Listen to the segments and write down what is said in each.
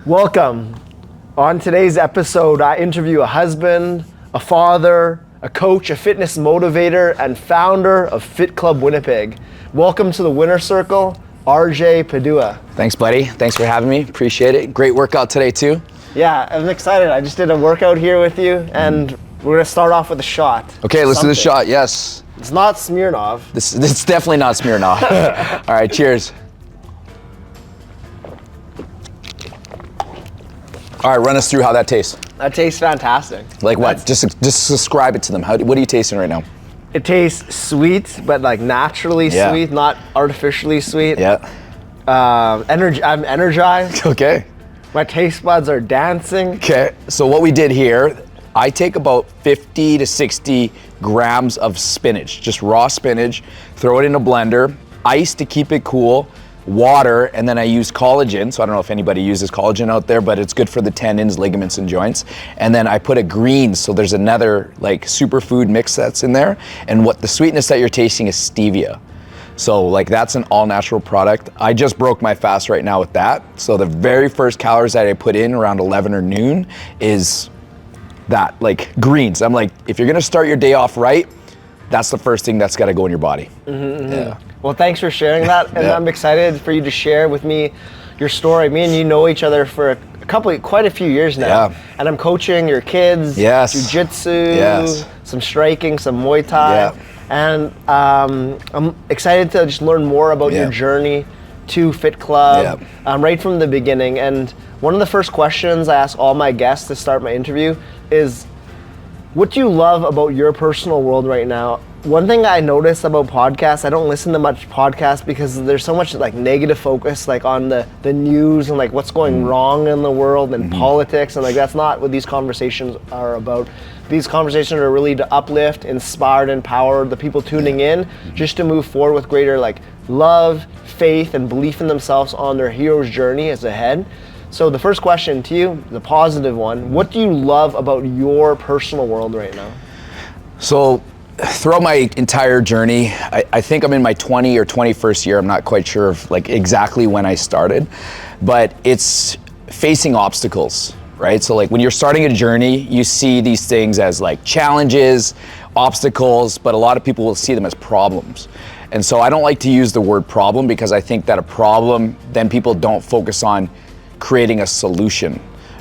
Welcome. On today's episode, I interview a husband, a father, a coach, a fitness motivator, and founder of Fit Club Winnipeg. Welcome to the Winner Circle, RJ Padua. Thanks, buddy. Thanks for having me. Appreciate it. Great workout today, too. Yeah, I'm excited. I just did a workout here with you, and we're gonna start off with a shot. Okay, let's do the shot, yes. It's not Smirnoff. It's definitely not Smirnoff. All right, cheers. All right, run us through how that tastes. That tastes fantastic. Like what? Just describe it to them. What are you tasting right now? It tastes sweet, but like naturally sweet, not artificially sweet. Yeah. I'm energized. Okay. My taste buds are dancing. Okay, so what we did here, I take about 50 to 60 grams of spinach, just raw spinach, throw it in a blender, ice to keep it cool, water, and then I use collagen. So I don't know if anybody uses collagen out there, but it's good for the tendons, ligaments, and joints. And then I put a green, so there's another like superfood mix that's in there. And what the sweetness that you're tasting is stevia. So like that's an all natural product. I just broke my fast right now with that. So the very first calories that I put in around 11 or noon is that, like greens. I'm like, if you're gonna start your day off right, that's the first thing that's gotta go in your body. Yeah. Well, thanks for sharing that. And I'm excited for you to share with me your story. Me and you know each other for quite a few years now. Yeah. And I'm coaching your kids, jiu-jitsu, some striking, some Muay Thai. Yeah. And I'm excited to just learn more about your journey to Fit Club right from the beginning. And one of the first questions I ask all my guests to start my interview is, what do you love about your personal world right now? One thing I notice about podcasts, I don't listen to much podcasts because there's so much like negative focus like on the news and like what's going wrong in the world and politics, and like that's not what these conversations are about. These conversations are really to uplift, inspire, and empower the people tuning in just to move forward with greater like love, faith, and belief in themselves on their hero's journey as ahead. So the first question to you, the positive one, what do you love about your personal world right now? So throughout my entire journey, I think I'm in my 20 or 21st year. I'm not quite sure of like exactly when I started, but it's facing obstacles, right? So like when you're starting a journey, you see these things as like challenges, obstacles, but a lot of people will see them as problems. And so I don't like to use the word problem because I think that a problem, then people don't focus on creating a solution,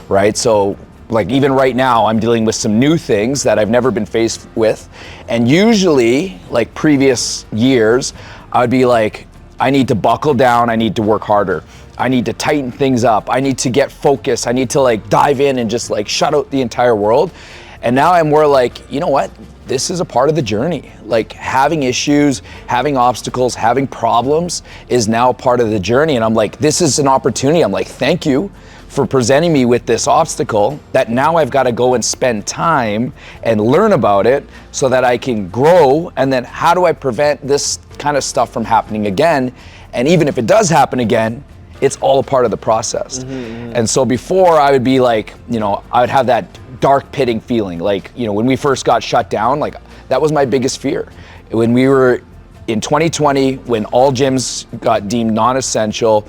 right? So like even right now, I'm dealing with some new things that I've never been faced with. And usually, like previous years, I would be like, I need to buckle down, I need to work harder. I need to tighten things up. I need to get focused. I need to like dive in and just like shut out the entire world. And now I'm more like, you know what? This is a part of the journey. Like having issues, having obstacles, having problems is now part of the journey. And I'm like, this is an opportunity. I'm like, thank you for presenting me with this obstacle that now I've got to go and spend time and learn about it so that I can grow. And then how do I prevent this kind of stuff from happening again? And even if it does happen again, it's all a part of the process. And so before I would be like, you know, I would have that dark pitting feeling. Like, you know, when we first got shut down, like that was my biggest fear. When we were in 2020, when all gyms got deemed non-essential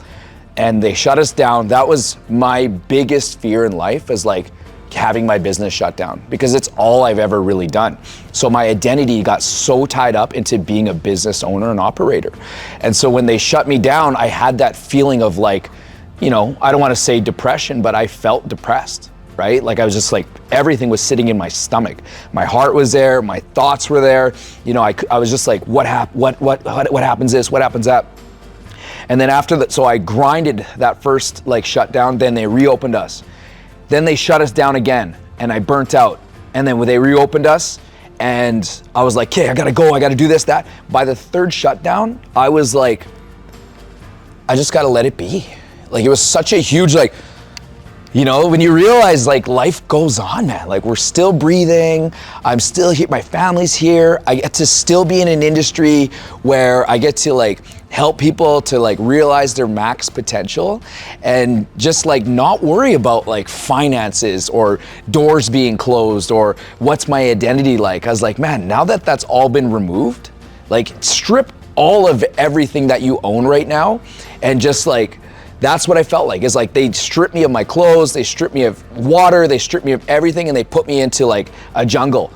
and they shut us down, that was my biggest fear in life, is like having my business shut down, because it's all I've ever really done. So my identity got so tied up into being a business owner and operator. And so when they shut me down, I had that feeling of like, you know, I don't want to say depression, but I felt depressed, right? Like I was just like, everything was sitting in my stomach. My heart was there, my thoughts were there. You know, I was just like, what happens this, what happens that? And then after that, so I grinded that first like shutdown, then they reopened us. Then they shut us down again and I burnt out. And then when they reopened us and I was like, okay, I gotta go, I gotta do this, that. By the third shutdown, I was like, I just gotta let it be. Like it was such a huge, like, you know, when you realize like life goes on, man, like we're still breathing, I'm still here, my family's here, I get to still be in an industry where I get to like help people to like realize their max potential and just like not worry about like finances or doors being closed or what's my identity like. I was like, man, now that that's all been removed, like strip all of everything that you own right now and just like that's what I felt like. It's like they stripped me of my clothes, they stripped me of water, they stripped me of everything, and they put me into like a jungle.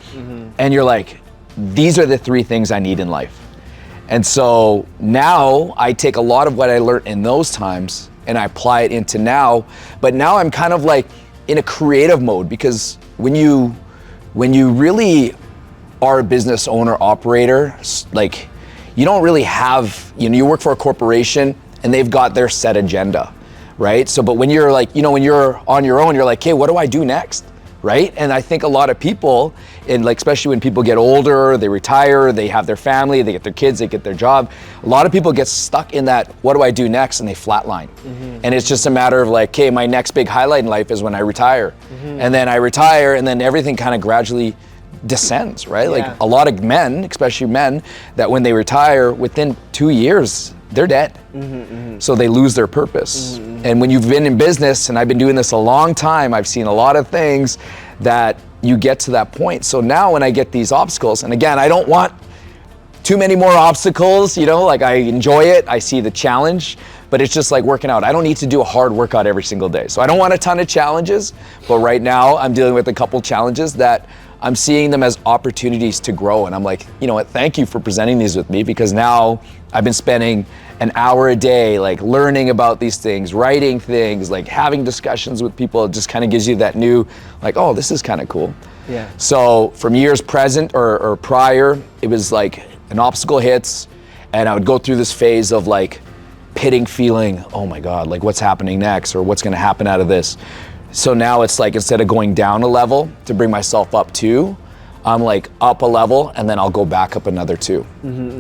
And you're like, these are the 3 things I need in life. And so now I take a lot of what I learned in those times and I apply it into now. But now I'm kind of like in a creative mode, because when you really are a business owner, operator, like you don't really have, you work for a corporation and they've got their set agenda, right? So, but when you're like, when you're on your own, you're like, hey, what do I do next? Right? And I think a lot of people, and like especially when people get older, they retire, they have their family, they get their kids, they get their job. A lot of people get stuck in that, what do I do next? And they flatline. And it's just a matter of like, okay, my next big highlight in life is when I retire. And then I retire, and then everything kind of gradually descends, right? Like a lot of men, especially men, that when they retire, within 2 years, they're dead. So they lose their purpose. And when you've been in business, and I've been doing this a long time, I've seen a lot of things that you get to that point. So now when I get these obstacles, and again, I don't want too many more obstacles, like I enjoy it, I see the challenge, but it's just like working out. I don't need to do a hard workout every single day. So I don't want a ton of challenges, but right now I'm dealing with a couple challenges that I'm seeing them as opportunities to grow. And I'm like, you know what, thank you for presenting these with me, because now I've been spending an hour a day, like learning about these things, writing things, like having discussions with people. It just kind of gives you that new, like, oh, this is kind of cool. Yeah. So from years present or prior, it was like an obstacle hits and I would go through this phase of like pitting feeling, oh my God, like what's happening next, or what's going to happen out of this. So now it's like, instead of going down a level to bring myself up 2, I'm like up a level and then I'll go back up another 2,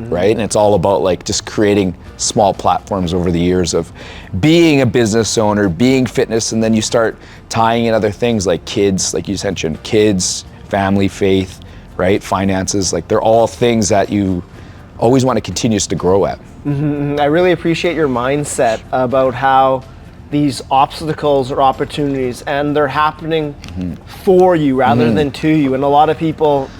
right? And it's all about like just creating small platforms over the years of being a business owner, being fitness, and then you start tying in other things like kids, like you mentioned, kids, family, faith, right? Finances, like they're all things that you always want to continue to grow at. I really appreciate your mindset about how these obstacles or opportunities, and they're happening for you rather than to you. And a lot of people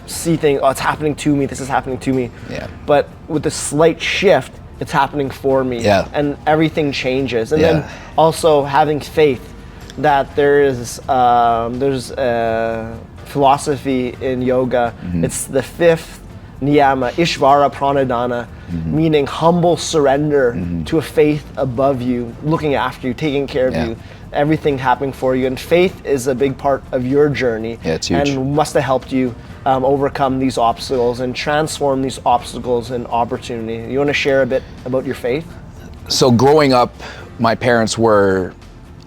see things, oh, it's happening to me, this is happening to me. Yeah. But with a slight shift, it's happening for me. Yeah. And everything changes. And then also having faith that there's a philosophy in yoga. It's the 5th niyama, Ishvara Pranadhana, meaning humble surrender to a faith above you, looking after you, taking care of you, everything happening for you. And faith is a big part of your journey. Yeah, it's huge. And must have helped you overcome these obstacles and transform these obstacles in opportunity. You want to share a bit about your faith? So growing up, my parents were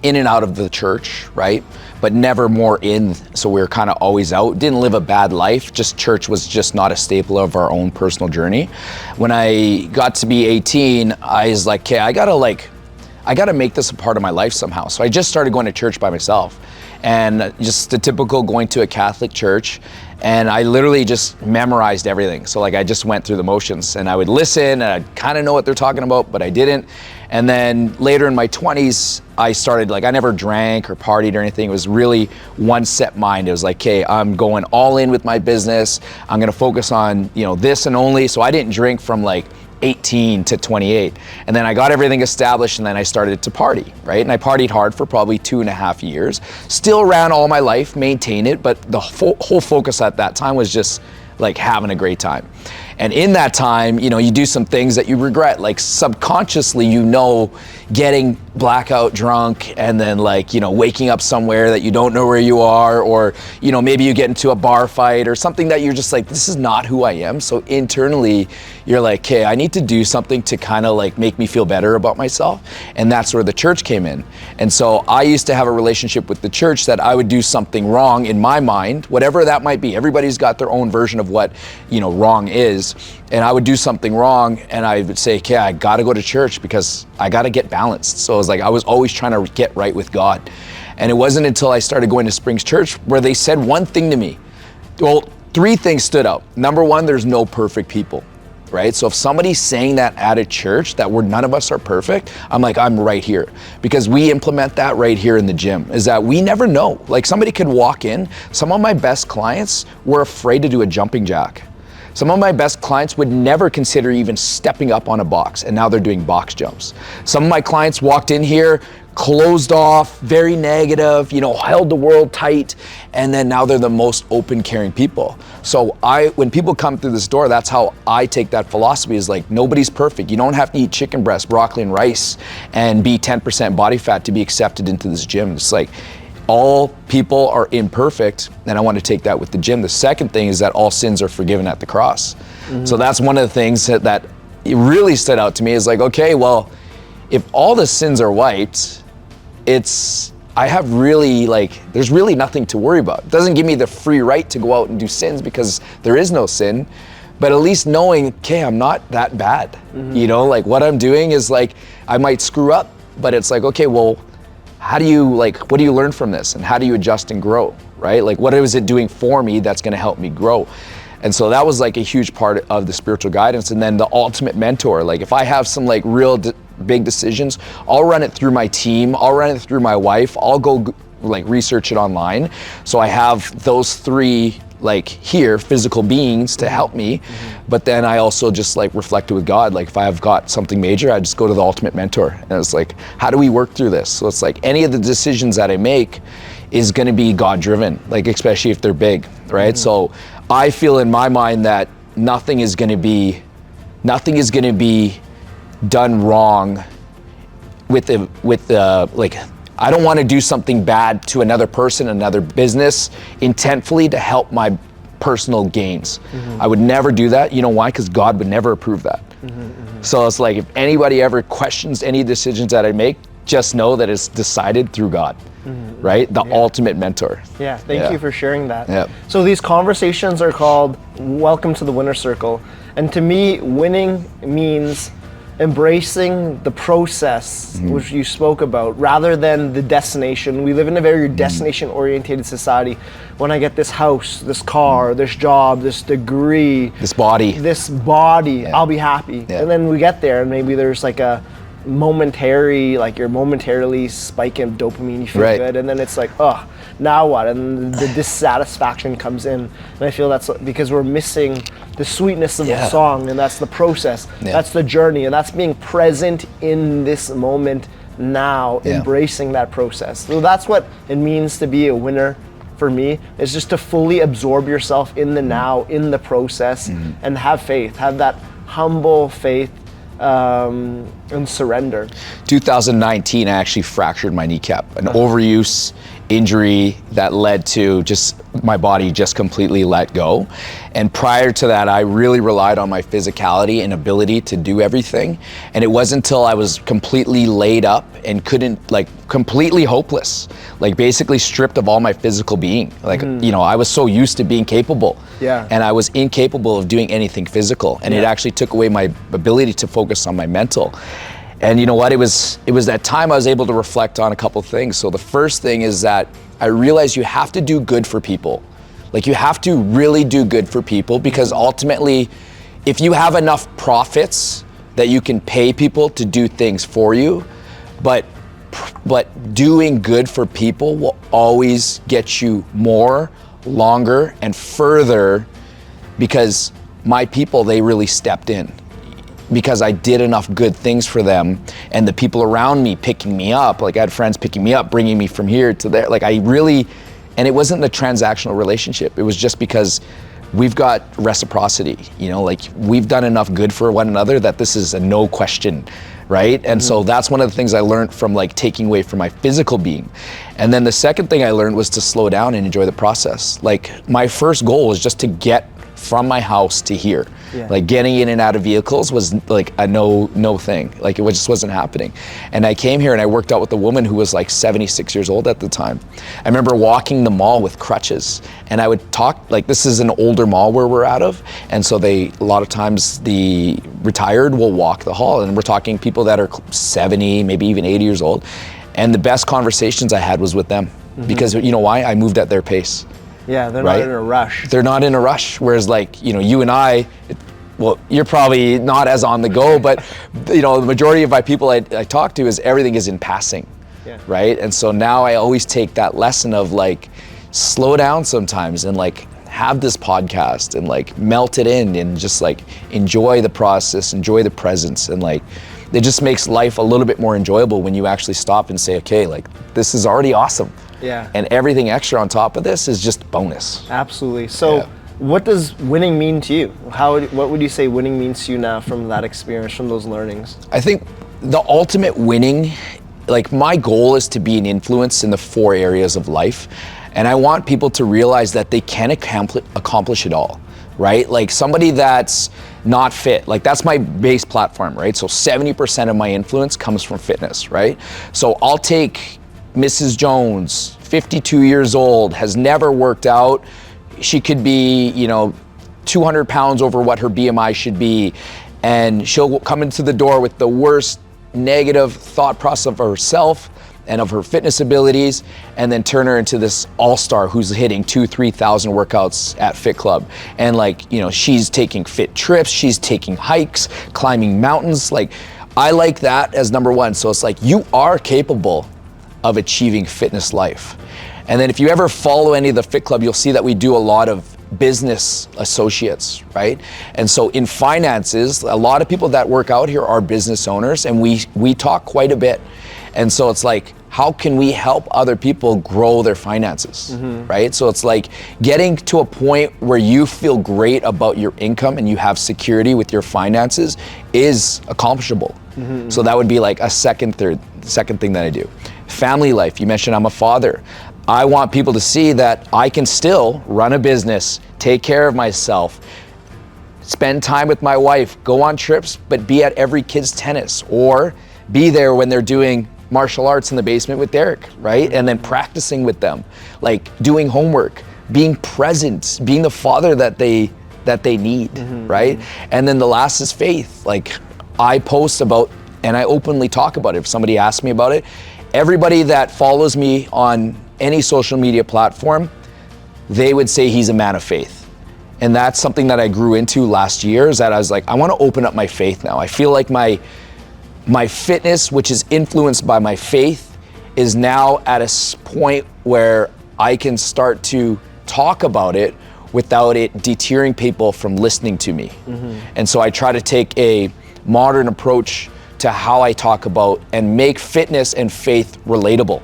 in and out of the church, right? But never more in, so we were kind of always out. Didn't live a bad life, just church was just not a staple of our own personal journey. When I got to be 18, I was like, okay, I gotta make this a part of my life somehow. So I just started going to church by myself, and just the typical going to a Catholic church, and I literally just memorized everything. So like I just went through the motions, and I would listen, and I'd kind of know what they're talking about, but I didn't. And then later in my 20s, I started, like, I never drank or partied or anything. It was really one set mind. It was like, okay, I'm going all in with my business. I'm gonna focus on, this and only. So I didn't drink from like 18 to 28. And then I got everything established, and then I started to party, right? And I partied hard for probably 2.5 years. Still ran all my life, maintained it, but the whole focus at that time was just like having a great time. And in that time, you do some things that you regret, like subconsciously, getting blackout drunk, and then waking up somewhere that you don't know where you are, or, maybe you get into a bar fight or something that you're just like, this is not who I am. So internally, you're like, okay, I need to do something to kind of like make me feel better about myself. And that's where the church came in. And so I used to have a relationship with the church that I would do something wrong in my mind, whatever that might be. Everybody's got their own version of what, wrong is. And I would do something wrong, and I would say, okay, I gotta go to church because I gotta get balanced. So it was like, I was always trying to get right with God. And it wasn't until I started going to Springs Church where they said one thing to me. Well, 3 things stood out. Number 1, there's no perfect people, right? So if somebody's saying that at a church, that none of us are perfect, I'm like, I'm right here. Because we implement that right here in the gym, is that we never know. Like, somebody could walk in, some of my best clients were afraid to do a jumping jack. Some of my best clients would never consider even stepping up on a box, and now they're doing box jumps. Some of my clients walked in here, closed off, very negative, held the world tight, and then now they're the most open, caring people. So when people come through this door, that's how I take that philosophy, is like, nobody's perfect. You don't have to eat chicken breast, broccoli, and rice and be 10% body fat to be accepted into this gym. It's like, all people are imperfect, and I want to take that with the gym. The second thing is that all sins are forgiven at the cross. So that's one of the things that really stood out to me, is like, okay, well, if all the sins are wiped, there's really nothing to worry about. It doesn't give me the free right to go out and do sins, because there is no sin, but at least knowing, okay, I'm not that bad. Like, what I'm doing is like, I might screw up, but it's like, okay, well, what do you learn from this, and how do you adjust and grow, right? Like, what is it doing for me that's gonna help me grow? And so that was like a huge part of the spiritual guidance. And then the ultimate mentor, like if I have some like real big decisions, I'll run it through my team, I'll run it through my wife, I'll go like research it online. So I have those three like here physical beings to help me, but then I also just like reflect it with God. Like if I have got something major, I just go to the ultimate mentor, and it's like, how do we work through this? So it's like any of the decisions that I make is going to be God driven, like especially if they're big, right? So I feel in my mind that nothing is going to be done wrong with the like, I don't want to do something bad to another person, another business, intentfully to help my personal gains. I would never do that. You know why? Because God would never approve that. So it's like, if anybody ever questions any decisions that I make, just know that it's decided through God, right? The ultimate mentor. Yeah, thank you for sharing that. So these conversations are called Welcome to the Winner Circle. And to me, winning means embracing the process, which you spoke about, rather than the destination. We live in a very destination-oriented society. When I get this house, this car, this job, this degree, this body, I'll be happy. And then we get there, and maybe there's like a you're momentarily spiking dopamine, you feel good, and then it's like, oh, now what? And the dissatisfaction comes in, and I feel that's because we're missing the sweetness of the song, and that's the process, that's the journey, and that's being present in this moment now, embracing that process. So that's what it means to be a winner for me, is just to fully absorb yourself in the now, in the process, and have faith, have that humble faith, and surrender. 2019, I actually fractured my kneecap, an overuse injury that led to just my body just completely let go. And prior to that, I really relied on my physicality and ability to do everything. And it wasn't until I was completely laid up and couldn't, like, completely hopeless, like basically stripped of all my physical being. Like, I was so used to being capable. And I was incapable of doing anything physical. And it actually took away my ability to focus on my mental. And you know what, it was that time I was able to reflect on a couple things. So the first thing is that I realized you have to do good for people. Like, you have to really do good for people, because ultimately, if you have enough profits that you can pay people to do things for you, but doing good for people will always get you more, longer, and further, because my people, they really stepped in. Because I did enough good things for them, and the people around me picking me up, like I had friends picking me up, bringing me from here to there. Like, and it wasn't the transactional relationship. It was just because we've got reciprocity, like we've done enough good for one another that this is a no question, right? And so that's one of the things I learned from like taking away from my physical being. And then the second thing I learned was to slow down and enjoy the process. Like, my first goal was just to get from my house to here. Like, getting in and out of vehicles was like a no thing. Like, it just wasn't happening. And I came here and I worked out with a woman who was like 76 years old at the time. I remember walking the mall with crutches, and I would talk, like, this is an older mall where we're out of, and so a lot of times the retired will walk the hall, and we're talking people that are 70, maybe even 80 years old. And the best conversations I had was with them, because you know why? I moved at their pace. Yeah, they're not in a rush. They're not in a rush. Whereas, like, you and I, well, you're probably not as on the go, but the majority of my people I talk to is everything is in passing, right? And so now I always take that lesson of like, slow down sometimes and like have this podcast and like melt it in and just like enjoy the process, enjoy the presence, and like it just makes life a little bit more enjoyable when you actually stop and say, okay, like this is already awesome. Yeah. And everything extra on top of this is just bonus. Absolutely. So what does winning mean to you? What would you say winning means to you now from that experience, from those learnings? I think the ultimate winning, like my goal is to be an influence in the 4 areas of life. And I want people to realize that they can accomplish it all, right? Like somebody that's not fit, like that's my base platform, right? So 70% of my influence comes from fitness, right? So I'll take Mrs. Jones, 52 years old, has never worked out. She could be, 200 pounds over what her BMI should be. And she'll come into the door with the worst negative thought process of herself and of her fitness abilities, and then turn her into this all-star who's hitting 2,000-3,000 workouts at Fit Club. And she's taking fit trips, she's taking hikes, climbing mountains. Like, I like that as number one. So it's like, you are capable of achieving fitness life. And then if you ever follow any of the Fit Club, you'll see that we do a lot of business associates, right? And so in finances, a lot of people that work out here are business owners, and we talk quite a bit. And so it's like, how can we help other people grow their finances, right? So it's like getting to a point where you feel great about your income and you have security with your finances is accomplishable. So that would be like a second thing that I do. Family life, you mentioned I'm a father. I want people to see that I can still run a business, take care of myself, spend time with my wife, go on trips, but be at every kid's tennis, or be there when they're doing martial arts in the basement with Derek, right? And then practicing with them, like doing homework, being present, being the father that they need, right? And then the last is faith. Like, I post about, and I openly talk about it. If somebody asks me about it, everybody that follows me on any social media platform, they would say he's a man of faith. And that's something that I grew into last year, is that I was like, I want to open up my faith now. I feel like my fitness, which is influenced by my faith, is now at a point where I can start to talk about it without it deterring people from listening to me. And so I try to take a modern approach to how I talk about and make fitness and faith relatable.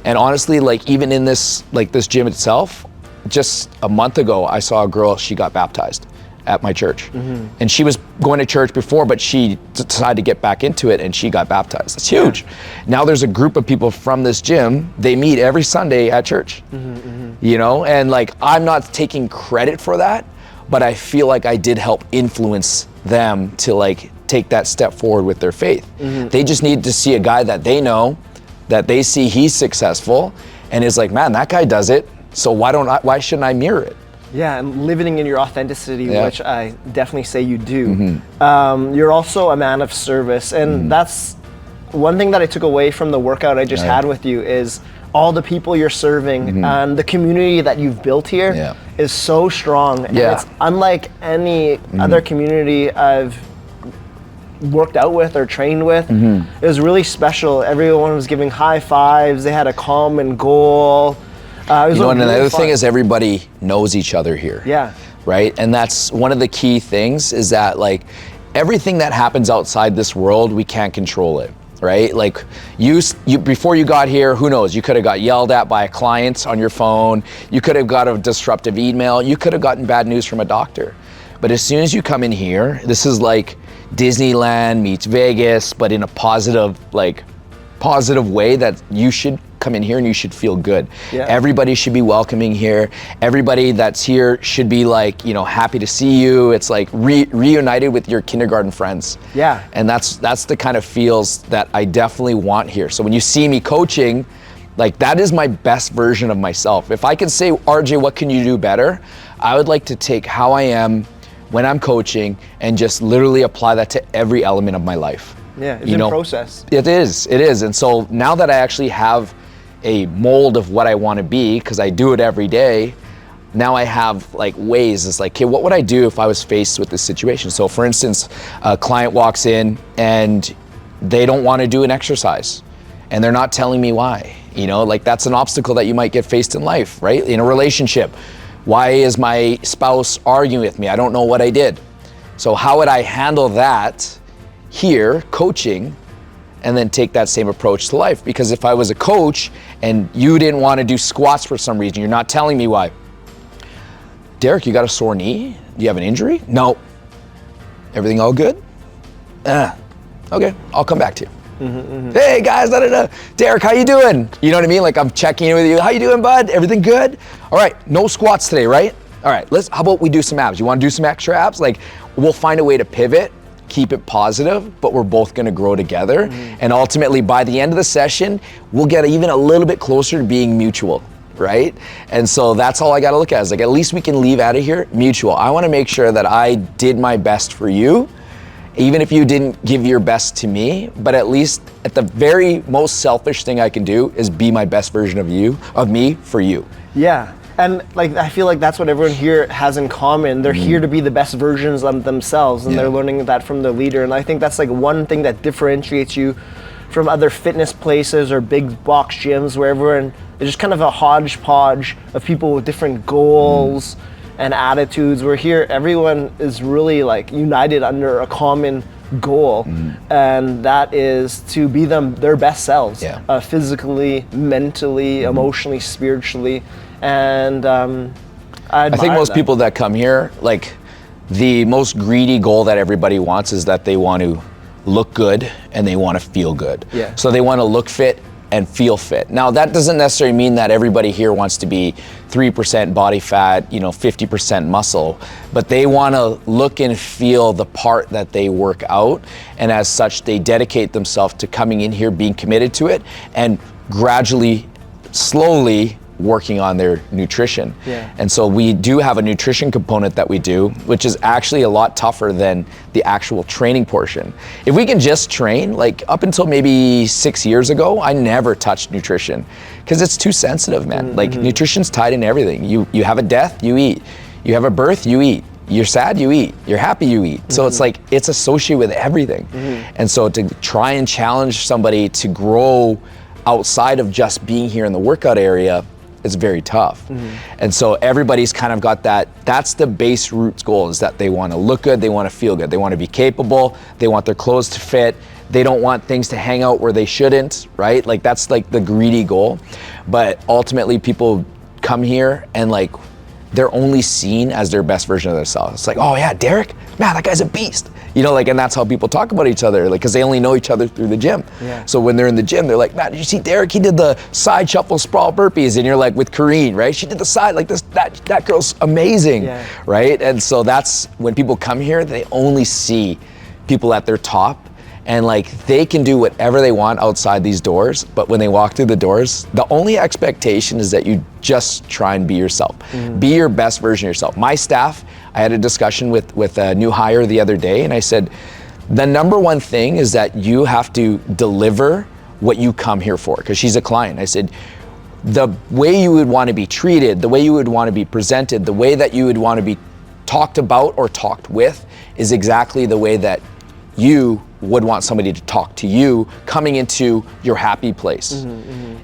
And honestly, like even in this gym itself, just a month ago, I saw a girl, she got baptized at my church. And she was going to church before, but she decided to get back into it and she got baptized. It's huge. Now there's a group of people from this gym, they meet every Sunday at church, and like, I'm not taking credit for that, but I feel like I did help influence them to like take that step forward with their faith. They just need to see a guy that they know, that they see he's successful, and is like, man, that guy does it, so why shouldn't I mirror it? Yeah, and living in your authenticity, which I definitely say you do. You're also a man of service, and that's one thing that I took away from the workout I just had with you, is all the people you're serving and the community that you've built here is so strong. And it's unlike any other community I've worked out with or trained with. It was really special. Everyone was giving high fives. They had a common goal. And another thing is everybody knows each other here. Yeah. Right? And that's one of the key things, is that like everything that happens outside this world, we can't control it. Right? Like you before you got here, who knows? You could have got yelled at by a client on your phone. You could have got a disruptive email. You could have gotten bad news from a doctor. But as soon as you come in here, this is like Disneyland meets Vegas, but in a positive way, that you should come in here and you should feel good. Everybody should be welcoming here. Everybody that's here should be like, happy to see you. It's like reunited with your kindergarten friends. And that's the kind of feels that I definitely want here. So when you see me coaching, like, that is my best version of myself. If I could say, RJ, what can you do better? I would like to take how I am when I'm coaching and just literally apply that to every element of my life. It's in process. It is. And so now that I actually have a mold of what I want to be, because I do it every day, now I have like ways. It's like, okay, what would I do if I was faced with this situation? So for instance, a client walks in and they don't want to do an exercise and they're not telling me why. Like, that's an obstacle that you might get faced in life, right? In a relationship, Why is my spouse arguing with me? I don't know what I did. So how would I handle that here, coaching, and then take that same approach to life? Because if I was a coach and you didn't want to do squats for some reason, you're not telling me why. Derek, you got a sore knee? Do you have an injury? No. Everything all good? Okay, I'll come back to you. Hey guys, Derek, how you doing? You know what I mean? Like I'm checking in with you. How you doing, bud? Everything good? All right, no squats today, right? All right, how about we do some abs? You want to do some extra abs? Like we'll find a way to pivot, keep it positive, but we're both going to grow together. And ultimately by the end of the session, we'll get even a little bit closer to being mutual, right? And so that's all I got to look at is like, at least we can leave out of here mutual. I want to make sure that I did my best for you, even if you didn't give your best to me, but at least at the very most selfish thing I can do is be my best version of me for you. Yeah. And like I feel like that's what everyone here has in common. They're here to be the best versions of themselves, and they're learning that from their leader. And I think that's like one thing that differentiates you from other fitness places or big box gyms where everyone is just kind of a hodgepodge of people with different goals and attitudes. Where here everyone is really like united under a common goal, and that is to be their best selves, physically, mentally, emotionally, spiritually. And I think most people that come here, like the most greedy goal that everybody wants is that they want to look good and they want to feel good. So they want to look fit and feel fit. Now that doesn't necessarily mean that everybody here wants to be 3% body fat, 50% muscle, but they want to look and feel the part that they work out, and as such they dedicate themselves to coming in here, being committed to it, and gradually, slowly working on their nutrition. And so we do have a nutrition component that we do, which is actually a lot tougher than the actual training portion. If we can just train, like up until maybe 6 years ago, I never touched nutrition because it's too sensitive, man. Like nutrition's tied in everything. You have a death, you eat. You have a birth, you eat. You're sad, you eat. You're happy, you eat. So it's like, it's associated with everything. And so to try and challenge somebody to grow outside of just being here in the workout area, it's very tough. And so everybody's kind of got that's the base roots goal, is that they want to look good, they want to feel good, they want to be capable, they want their clothes to fit, they don't want things to hang out where they shouldn't, right? Like that's like the greedy goal. But ultimately people come here and like they're only seen as their best version of themselves. It's like, oh yeah, Derek, man, that guy's a beast. And that's how people talk about each other, like, because they only know each other through the gym. So when they're in the gym, they're like, man, did you see Derek? He did the side shuffle sprawl burpees. And you're like, with Kareen, right? She did the side like this, that girl's amazing, right? And so that's when people come here, they only see people at their top. And like they can do whatever they want outside these doors, but when they walk through the doors, the only expectation is that you just try and be yourself. Be your best version of yourself. My staff, I had a discussion with a new hire the other day, and I said, the number one thing is that you have to deliver what you come here for, because she's a client. I said, the way you would want to be treated, the way you would want to be presented, the way that you would want to be talked about or talked with is exactly the way that you would want somebody to talk to you coming into your happy place.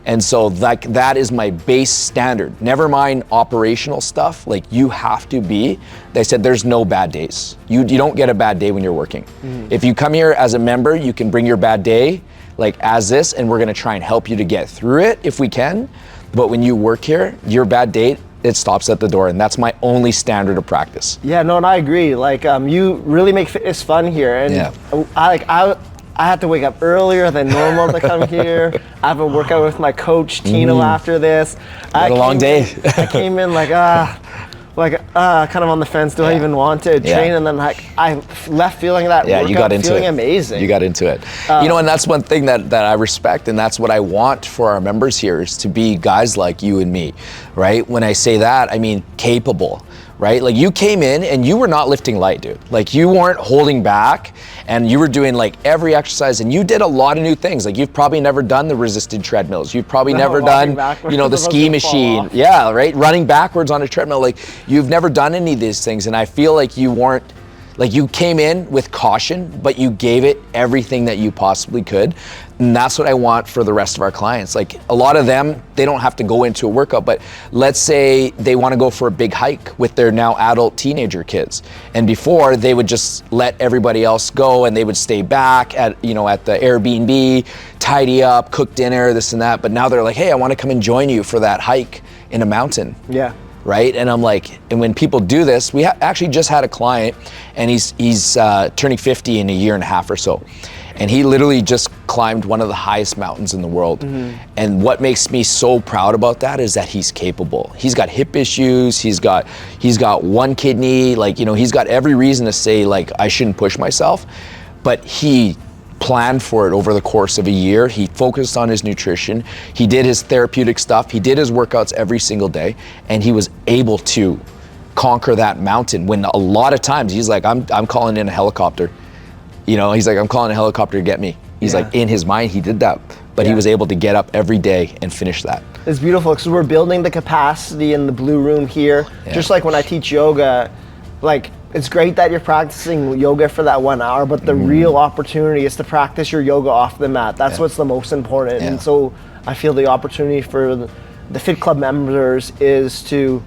And so that is my base standard. Never mind operational stuff, like you have to be, they said there's no bad days. You don't get a bad day when you're working. If you come here as a member, you can bring your bad day like as this, and we're gonna try and help you to get through it if we can. But when you work here, your bad day, it stops at the door, and that's my only standard of practice. Yeah, no, and I agree. Like, you really make fitness fun here, and I had to wake up earlier than normal to come here. I have a workout with my coach Tino after this. Had a long day. I came in like kind of on the fence. Do I even want to train? And then I left feeling that workout, you got into feeling it. Amazing. You got into it. And that's one thing that I respect, and that's what I want for our members here, is to be guys like you and me, right? When I say that, I mean capable, right? Like you came in and you were not lifting light, dude. Like you weren't holding back, and you were doing like every exercise, and you did a lot of new things. Like you've probably never done the resisted treadmills. You've probably never done, the ski machine. Yeah, right? Running backwards on a treadmill. Like you've never done any of these things, and I feel like you weren't Like you came in with caution, but you gave it everything that you possibly could. And that's what I want for the rest of our clients. Like a lot of them, they don't have to go into a workout, but let's say they want to go for a big hike with their now adult teenager kids. And before they would just let everybody else go and they would stay back at the Airbnb, tidy up, cook dinner, this and that. But now they're like, hey, I want to come and join you for that hike in a mountain. Yeah. Right? And I'm like, and when people do this, we actually just had a client and he's turning 50 in a year and a half or so. And he literally just climbed one of the highest mountains in the world. Mm-hmm. And what makes me so proud about that is that he's capable. He's got hip issues, he's got one kidney, he's got every reason to say I shouldn't push myself, but he planned for it over the course of a year. He focused on his nutrition. He did his therapeutic stuff. He did his workouts every single day, and he was able to conquer that mountain when a lot of times he's like, I'm calling in a helicopter. He's like, I'm calling a helicopter to get me. He's like, in his mind, he did that, but he was able to get up every day and finish that. It's beautiful because we're building the capacity in the blue room here. Yeah. Just like when I teach yoga, it's great that you're practicing yoga for that 1 hour, but the real opportunity is to practice your yoga off the mat. That's what's the most important. Yeah. And so I feel the opportunity for the Fit Club members is to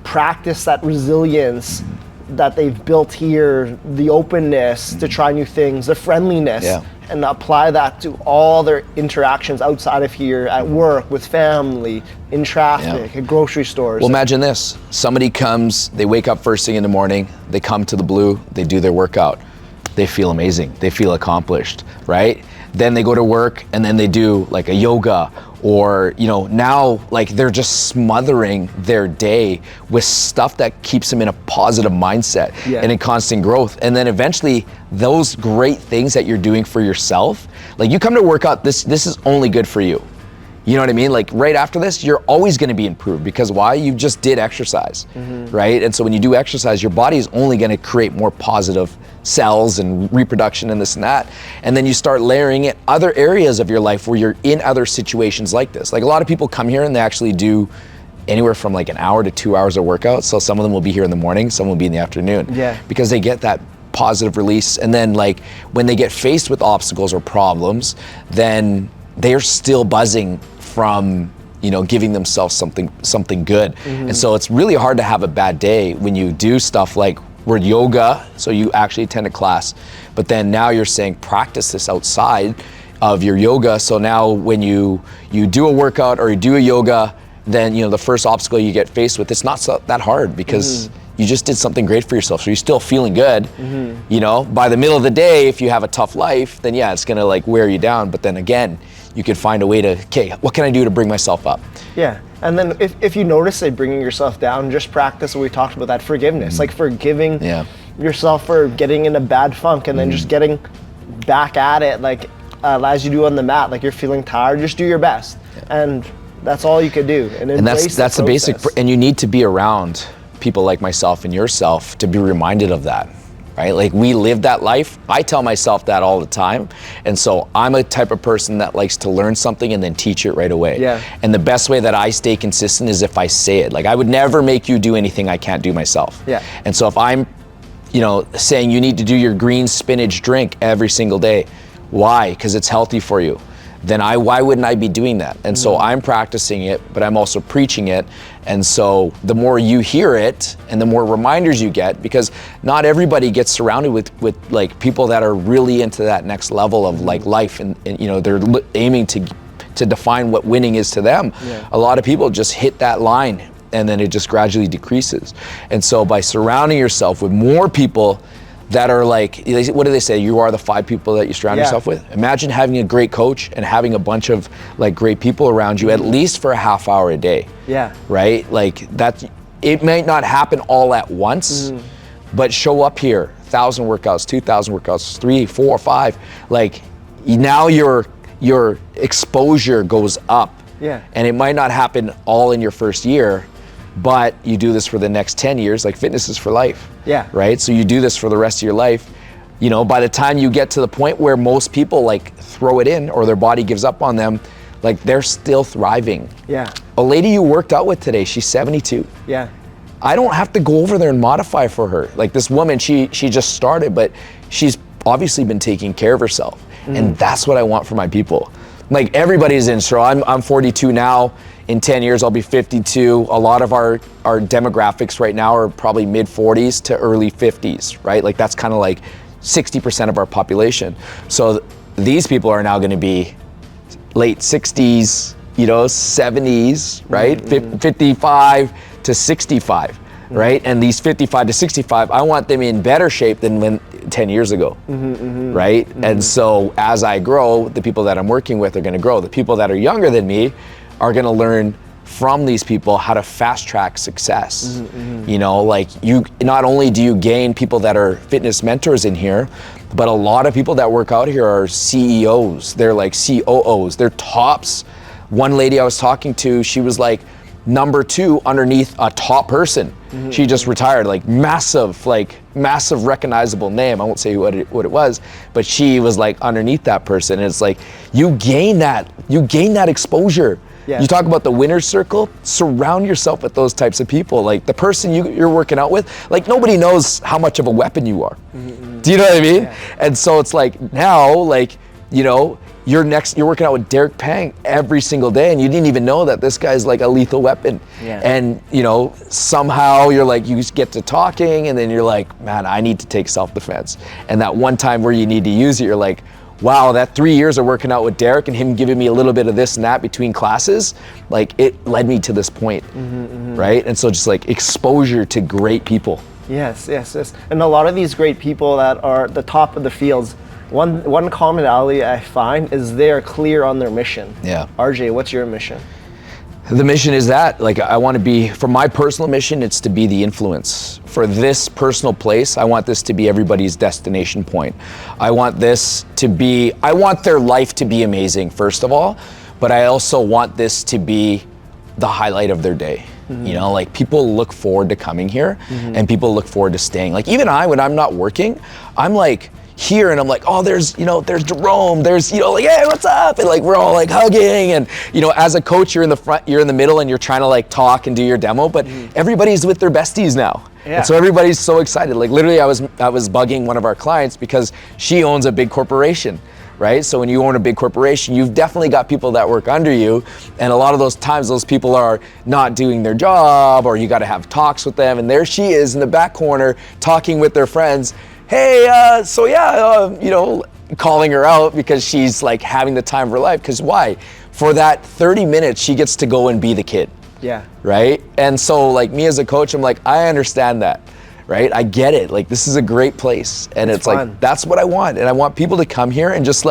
practice that resilience that they've built here, the openness to try new things, the friendliness, and apply that to all their interactions outside of here, at work, with family, in traffic, at grocery stores. Well, imagine this. Somebody comes, they wake up first thing in the morning, they come to the blue, they do their workout. They feel amazing. They feel accomplished, right? Then they go to work and then they do a yoga, or now they're just smothering their day with stuff that keeps them in a positive mindset and in constant growth. And then eventually those great things that you're doing for yourself, you come to work out, this is only good for you. You know what I mean? Right after this, you're always going to be improved, because why? You just did exercise, right? And so when you do exercise, your body is only going to create more positive cells and reproduction and this and that. And then you start layering it other areas of your life where you're in other situations like this. A lot of people come here and they actually do anywhere from an hour to 2 hours of workout. So some of them will be here in the morning, some will be in the afternoon. Yeah. Because they get that positive release. And then when they get faced with obstacles or problems, then they're still buzzing from giving themselves something good. And so it's really hard to have a bad day when you do stuff like we're yoga, so you actually attend a class, but then now you're saying practice this outside of your yoga. So now when you do a workout or you do a yoga, then the first obstacle you get faced with, it's not that hard, because you just did something great for yourself. So you're still feeling good. By the middle of the day, if you have a tough life, then it's gonna wear you down. But then again, you could find a way to, okay, what can I do to bring myself up? Yeah, and then if you notice bringing yourself down, just practice what we talked about, that forgiveness, forgiving yourself for getting in a bad funk, and then just getting back at it, as you do on the mat, you're feeling tired, just do your best. And that's all you could do. And that's the basic, and you need to be around people like myself and yourself to be reminded of that. Right? We live that life. I tell myself that all the time. And so I'm a type of person that likes to learn something and then teach it right away. Yeah. And the best way that I stay consistent is if I say it. I would never make you do anything I can't do myself. Yeah. And so if I'm, saying you need to do your green spinach drink every single day, why? Because it's healthy for you. Then why wouldn't I be doing that? And so I'm practicing it, but I'm also preaching it. And so the more you hear it and the more reminders you get, because not everybody gets surrounded with people that are really into that next level of life, and they're aiming to define what winning is to them. Yeah. A lot of people just hit that line and then it just gradually decreases. And so by surrounding yourself with more people that are what do they say? You are the 5 people that you surround yourself with. Imagine having a great coach and having a bunch of great people around you, at least for a half hour a day. Yeah. Right? That, it might not happen all at once, but show up here, 1,000 workouts, 2,000 workouts, 3, 4, 5. Now your exposure goes up. Yeah. And it might not happen all in your first year, but you do this for the next 10 years, fitness is for life. Yeah. Right? So you do this for the rest of your life. By the time you get to the point where most people throw it in or their body gives up on them, they're still thriving. Yeah. A lady you worked out with today, she's 72. Yeah. I don't have to go over there and modify for her. Like this woman, she just started, but she's obviously been taking care of herself. And that's what I want for my people. Like everybody's in, so I'm 42 now. In 10 years, I'll be 52. A lot of our demographics right now are probably mid 40s to early 50s, right? Like that's kind of like 60% of our population. So these people are now gonna be late 60s, 70s, right? 55 to 65, right? And these 55 to 65, I want them in better shape than when 10 years ago, right? And so as I grow, the people that I'm working with are gonna grow. The people that are younger than me are gonna learn from these people how to fast track success. Like you, not only do you gain people that are fitness mentors in here, but a lot of people that work out here are CEOs, they're like COOs, they're tops. One lady I was talking to, she was like number 2 underneath a top person. She just retired, like massive recognizable name. I won't say what it was, but she was like underneath that person. And it's like, you gain that exposure. Yeah. You talk about the winner's circle, surround yourself with those types of people. Like the person you're working out with, like nobody knows how much of a weapon you are. Do you know what I mean? Yeah. And so it's like now, like, you're working out with Derek Pang every single day and you didn't even know that this guy's like a lethal weapon. Yeah. And somehow you're like, you just get to talking and then you're like, man, I need to take self-defense. And that one time where you need to use it, you're like, wow, that 3 years of working out with Derek and him giving me a little bit of this and that between classes, like it led me to this point, right? And so just like exposure to great people. Yes. And a lot of these great people that are the top of the fields, one commonality I find is they're clear on their mission. Yeah. RJ, what's your mission? The mission is that, like, I want to be, for my personal mission, it's to be the influence. For this personal place, I want this to be everybody's destination point. I want their life to be amazing, first of all, but I also want this to be the highlight of their day. Like people look forward to coming here and people look forward to staying. Like even when I'm not working, I'm like, here and I'm like, oh, there's Jerome, there's, like, hey, what's up? And like, we're all like hugging. And, as a coach, you're in the front, you're in the middle and you're trying to like talk and do your demo, but everybody's with their besties now. Yeah. And so everybody's so excited. Like literally I was bugging one of our clients because she owns a big corporation, right? So when you own a big corporation, you've definitely got people that work under you. And a lot of those times those people are not doing their job or you got to have talks with them. And there she is in the back corner talking with their friends. Hey, calling her out because she's like having the time of her life. Because why? For that 30 minutes, she gets to go and be the kid. Yeah. Right? And so like me as a coach, I'm like, I understand that, right? I get it. Like this is a great place. And it's like, that's what I want. And I want people to come here and just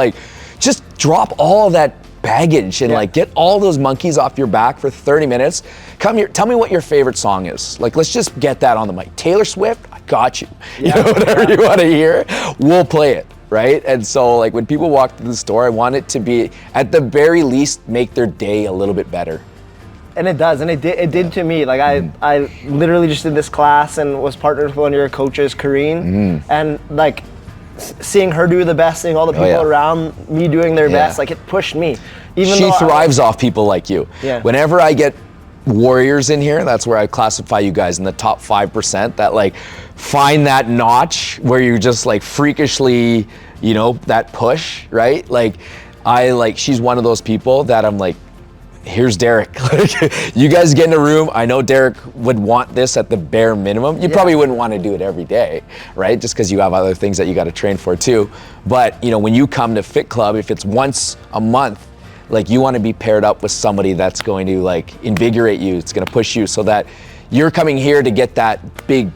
drop all that baggage and like get all those monkeys off your back for 30 minutes. Come here, tell me what your favorite song is. Like, let's just get that on the mic. Taylor Swift, I got you. Whatever you want to hear, we'll play it, right? And so like when people walk through the store, I want it to be, at the very least, make their day a little bit better. And it does, and it did to me. Like I literally just did this class and was partnered with one of your coaches, Kareen, and like seeing her do the best, seeing all the people around me doing their best, like it pushed me. Even she thrives off people like you. Yeah. Whenever I get warriors in here, that's where I classify you guys in the top 5% that like find that notch where you're just like freakishly, that push, right? Like she's one of those people that I'm like, here's Derek. You guys get in a room. I know Derek would want this at the bare minimum. You probably wouldn't want to do it every day, right? Just because you have other things that you got to train for too. But when you come to Fit Club, if it's once a month, like you want to be paired up with somebody that's going to like invigorate you. It's going to push you so that you're coming here to get that big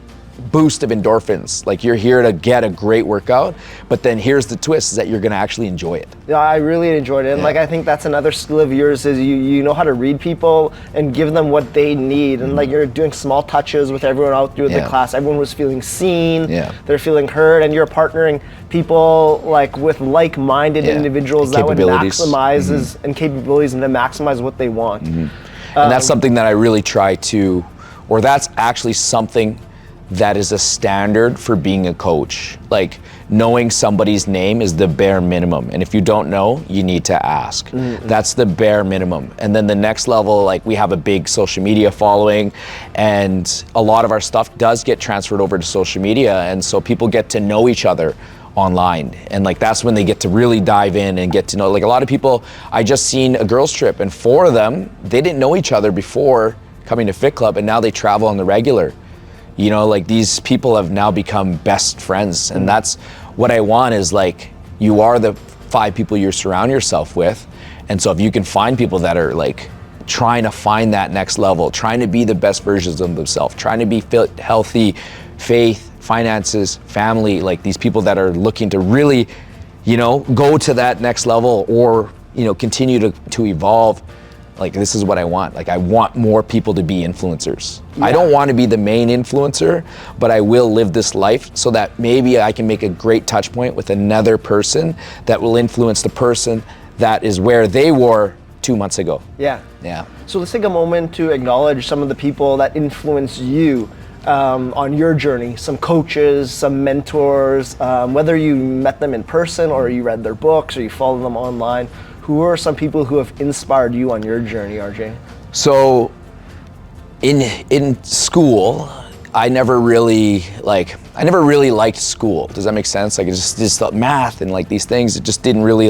boost of endorphins. Like you're here to get a great workout, but then here's the twist is that you're gonna actually enjoy it. Yeah, I really enjoyed it. And like I think that's another skill of yours is you know how to read people and give them what they need. And like you're doing small touches with everyone out through the class. Everyone was feeling seen, they're feeling heard, and you're partnering people like with like-minded individuals that would maximize and capabilities and then maximize what they want. And that's something that I really try to, or that's actually something that is a standard for being a coach. Like knowing somebody's name is the bare minimum. And if you don't know, you need to ask. That's the bare minimum. And then the next level, like we have a big social media following, and a lot of our stuff does get transferred over to social media. And so people get to know each other online, and like that's when they get to really dive in and get to know, like a lot of people, I just seen a girls trip, and 4 of them, they didn't know each other before coming to Fit Club, and now they travel on the regular. You know, like these people have now become best friends, and that's what I want, is like, you are the 5 people you surround yourself with. And so if you can find people that are like trying to find that next level, trying to be the best versions of themselves, trying to be fit, healthy, faith, finances, family, like these people that are looking to really, you know, go to that next level, or, you know, continue to evolve. Like, this is what I want. Like, I want more people to be influencers. Yeah. I don't want to be the main influencer, but I will live this life so that maybe I can make a great touch point with another person that will influence the person that is where they were 2 months ago. Yeah. Yeah. So let's take a moment to acknowledge some of the people that influence you on your journey, some coaches, some mentors, whether you met them in person or you read their books or you follow them online. Who are some people who have inspired you on your journey, RJ? So in school, I never really liked school. Does that make sense? Like, it just thought math and like these things, it just didn't really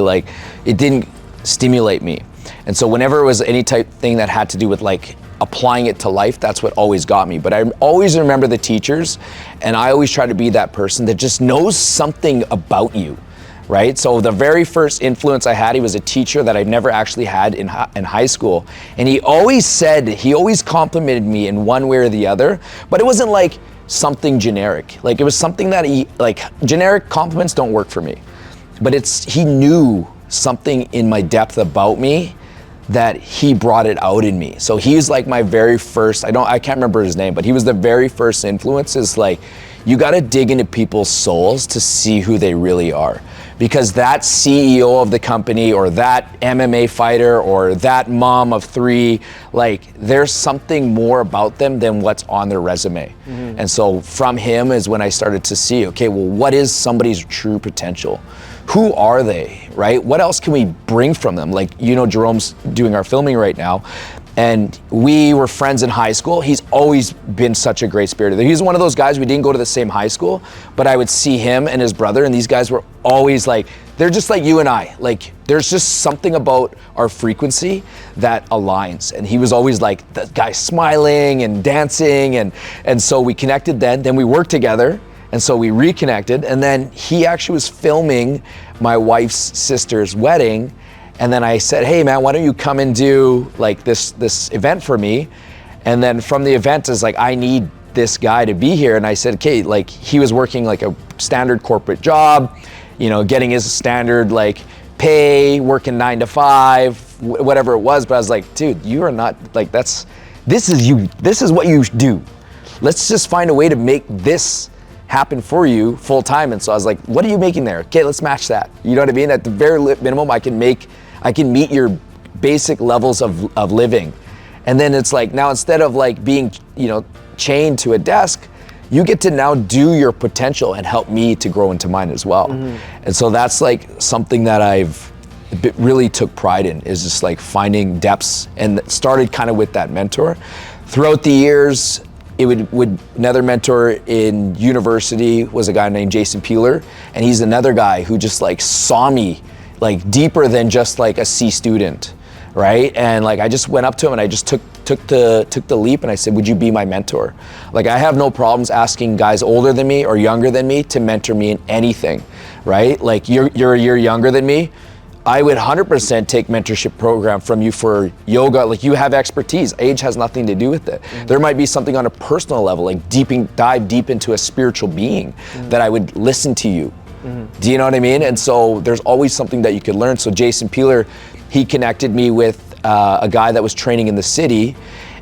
it didn't stimulate me. And so whenever it was any type thing that had to do with like applying it to life, that's what always got me. But I always remember the teachers, and I always try to be that person that just knows something about you, right? So the very first influence I had, he was a teacher that I've never actually had in high school. And he always complimented me in one way or the other, but it wasn't like something generic. Like, it was something that generic compliments don't work for me. But he knew something in my depth about me that he brought it out in me. So he's like my very first, I can't remember his name, but he was the very first influence. Is like, you gotta dig into people's souls to see who they really are. Because that CEO of the company, or that MMA fighter, or that mom of 3, like, there's something more about them than what's on their resume. And so from him is when I started to see, okay, well, what is somebody's true potential? Who are they, right? What else can we bring from them? Like, you know, Jerome's doing our filming right now, and we were friends in high school. He's always been such a great spirit. He's one of those guys, we didn't go to the same high school, but I would see him and his brother, and these guys were always like, they're just like you and I. Like, there's just something about our frequency that aligns. And he was always like the guy smiling and dancing, and so we connected then we worked together. And so we reconnected, and then he actually was filming my wife's sister's wedding. And then I said, hey man, why don't you come and do like this event for me? And then from the event is like, I need this guy to be here. And I said, okay, like, he was working like a standard corporate job, you know, getting his standard like pay, working 9 to 5, whatever it was. But I was like, dude, you are not like, this is what you do. Let's just find a way to make this happen for you full time. And so I was like, what are you making there? Okay, let's match that. You know what I mean? At the very minimum, I can meet your basic levels of living. And then it's like, now instead of like being, you know, chained to a desk, you get to now do your potential and help me to grow into mine as well. And so that's like something that I've really took pride in, is just like finding depths, and started kind of with that mentor. Throughout the years, it would another mentor in university was a guy named Jason Peeler, and he's another guy who just like saw me like deeper than just like a C student, right? And like, I just went up to him and I just took the leap, and I said, would you be my mentor? Like, I have no problems asking guys older than me or younger than me to mentor me in anything, right? Like, you're a year younger than me, I would 100% take mentorship program from you for yoga. Like, you have expertise. Age has nothing to do with it. There might be something on a personal level, like dive deep into a spiritual being, that I would listen to you. Do you know what I mean? And so there's always something that you could learn. So Jason Peeler, he connected me with a guy that was training in the city.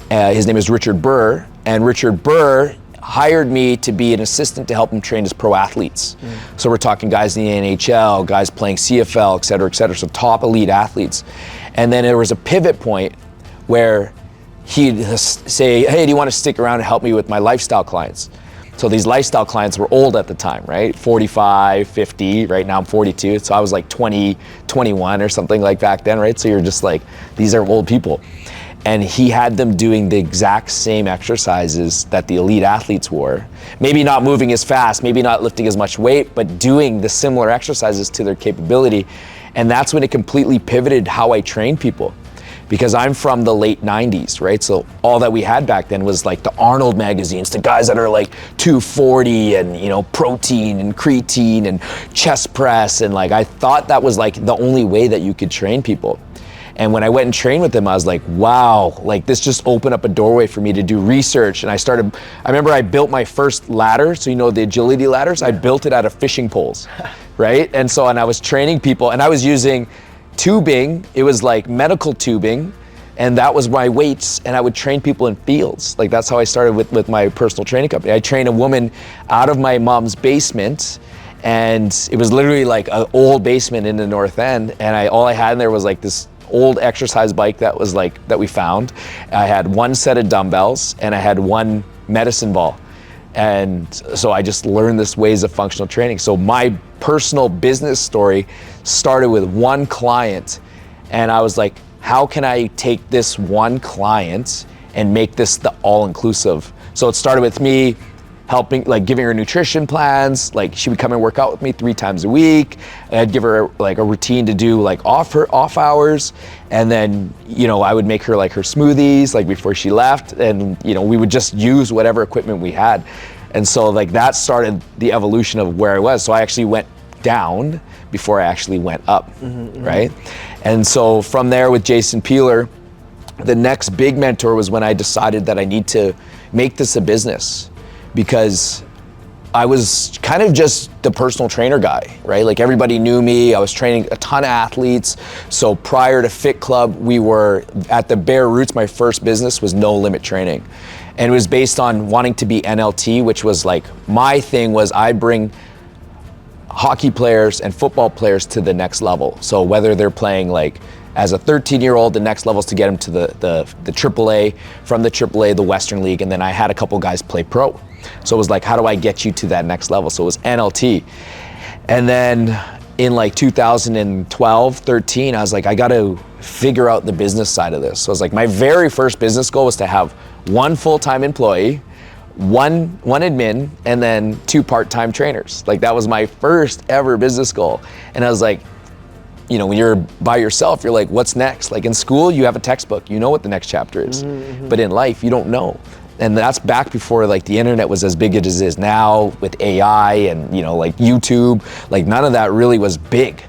His name is Richard Burr, and Richard Burr hired me to be an assistant to help him train his pro athletes. So we're talking guys in the NHL, guys playing CFL, et cetera, so top elite athletes. And then there was a pivot point where he'd say, hey, do you want to stick around and help me with my lifestyle clients? So these lifestyle clients were old at the time, right? 45, 50, right now I'm 42. So I was like 20, 21 or something like back then, right? So you're just like, these are old people. And he had them doing the exact same exercises that the elite athletes were. Maybe not moving as fast, maybe not lifting as much weight, but doing the similar exercises to their capability. And that's when it completely pivoted how I train people. Because I'm from the late 90s, right? So all that we had back then was like the Arnold magazines, the guys that are like 240 and, you know, protein and creatine and chest press. And like, I thought that was like the only way that you could train people. And when I went and trained with them, I was like, wow, like this just opened up a doorway for me to do research. And I remember I built my first ladder. So, you know, the agility ladders, I built it out of fishing poles, right? And I was training people and I was using tubing. It was like medical tubing, and that was my weights, and I would train people in fields. Like that's how I started with my personal training company. I trained a woman out of my mom's basement, and it was literally like an old basement in the North End, and all I had in there was like this old exercise bike that we found. I had one set of dumbbells and I had one medicine ball. And so I just learned this ways of functional training. So my personal business story started with one client, and I was like, how can I take this one client and make this the all-inclusive? So it started with me helping, like giving her nutrition plans. Like she would come and work out with me 3 times a week. I'd give her like a routine to do like off hours. And then, you know, I would make her like her smoothies like before she left. And, you know, we would just use whatever equipment we had. And so like that started the evolution of where I was. So I actually went down before I actually went up, right? And so from there with Jason Peeler, the next big mentor was when I decided that I need to make this a business, because I was kind of just the personal trainer guy, right? Like everybody knew me. I was training a ton of athletes. So prior to Fit Club, we were at the bare roots. My first business was No Limit Training. And it was based on wanting to be NLT, which was like, my thing was I bring hockey players and football players to the next level. So whether they're playing like as a 13-year-old, the next level is to get them to the AAA, from the AAA, the Western League, and then I had a couple guys play pro. So it was like, how do I get you to that next level? So it was NLT. And then in like 2012, 13, I was like, I got to figure out the business side of this. So I was like, my very first business goal was to have one full-time employee, one admin, and then 2 part-time trainers. Like that was my first ever business goal. And I was like, you know, when you're by yourself, you're like, what's next? Like in school, you have a textbook, you know what the next chapter is. But in life, you don't know. And that's back before like the internet was as big as it is now with AI and, you know, like YouTube, like none of that really was big.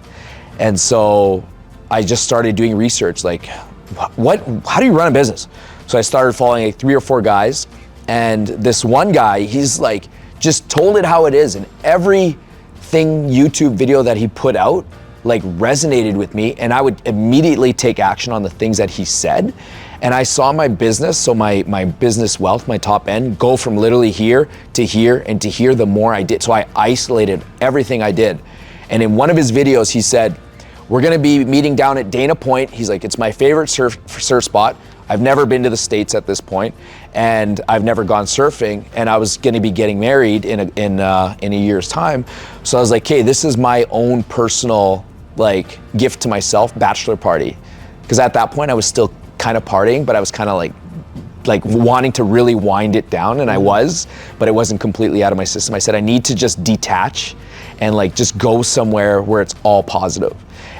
And so I just started doing research, like how do you run a business? So I started following like 3 or 4 guys, and this one guy, he's like, just told it how it is. And everything YouTube video that he put out like resonated with me, and I would immediately take action on the things that he said. And I saw my business, so my business wealth, my top end, go from literally here to here and to here the more I did. So I isolated everything I did. And in one of his videos, he said, we're gonna be meeting down at Dana Point. He's like, it's my favorite surf spot. I've never been to the States at this point, and I've never gone surfing, and I was gonna be getting married in a year's time. So I was like, okay, this is my own personal like gift to myself, bachelor party. Because at that point I was still kind of partying, but I was kind of like wanting to really wind it down, and I was, but it wasn't completely out of my system. I said, I need to just detach and like just go somewhere where it's all positive.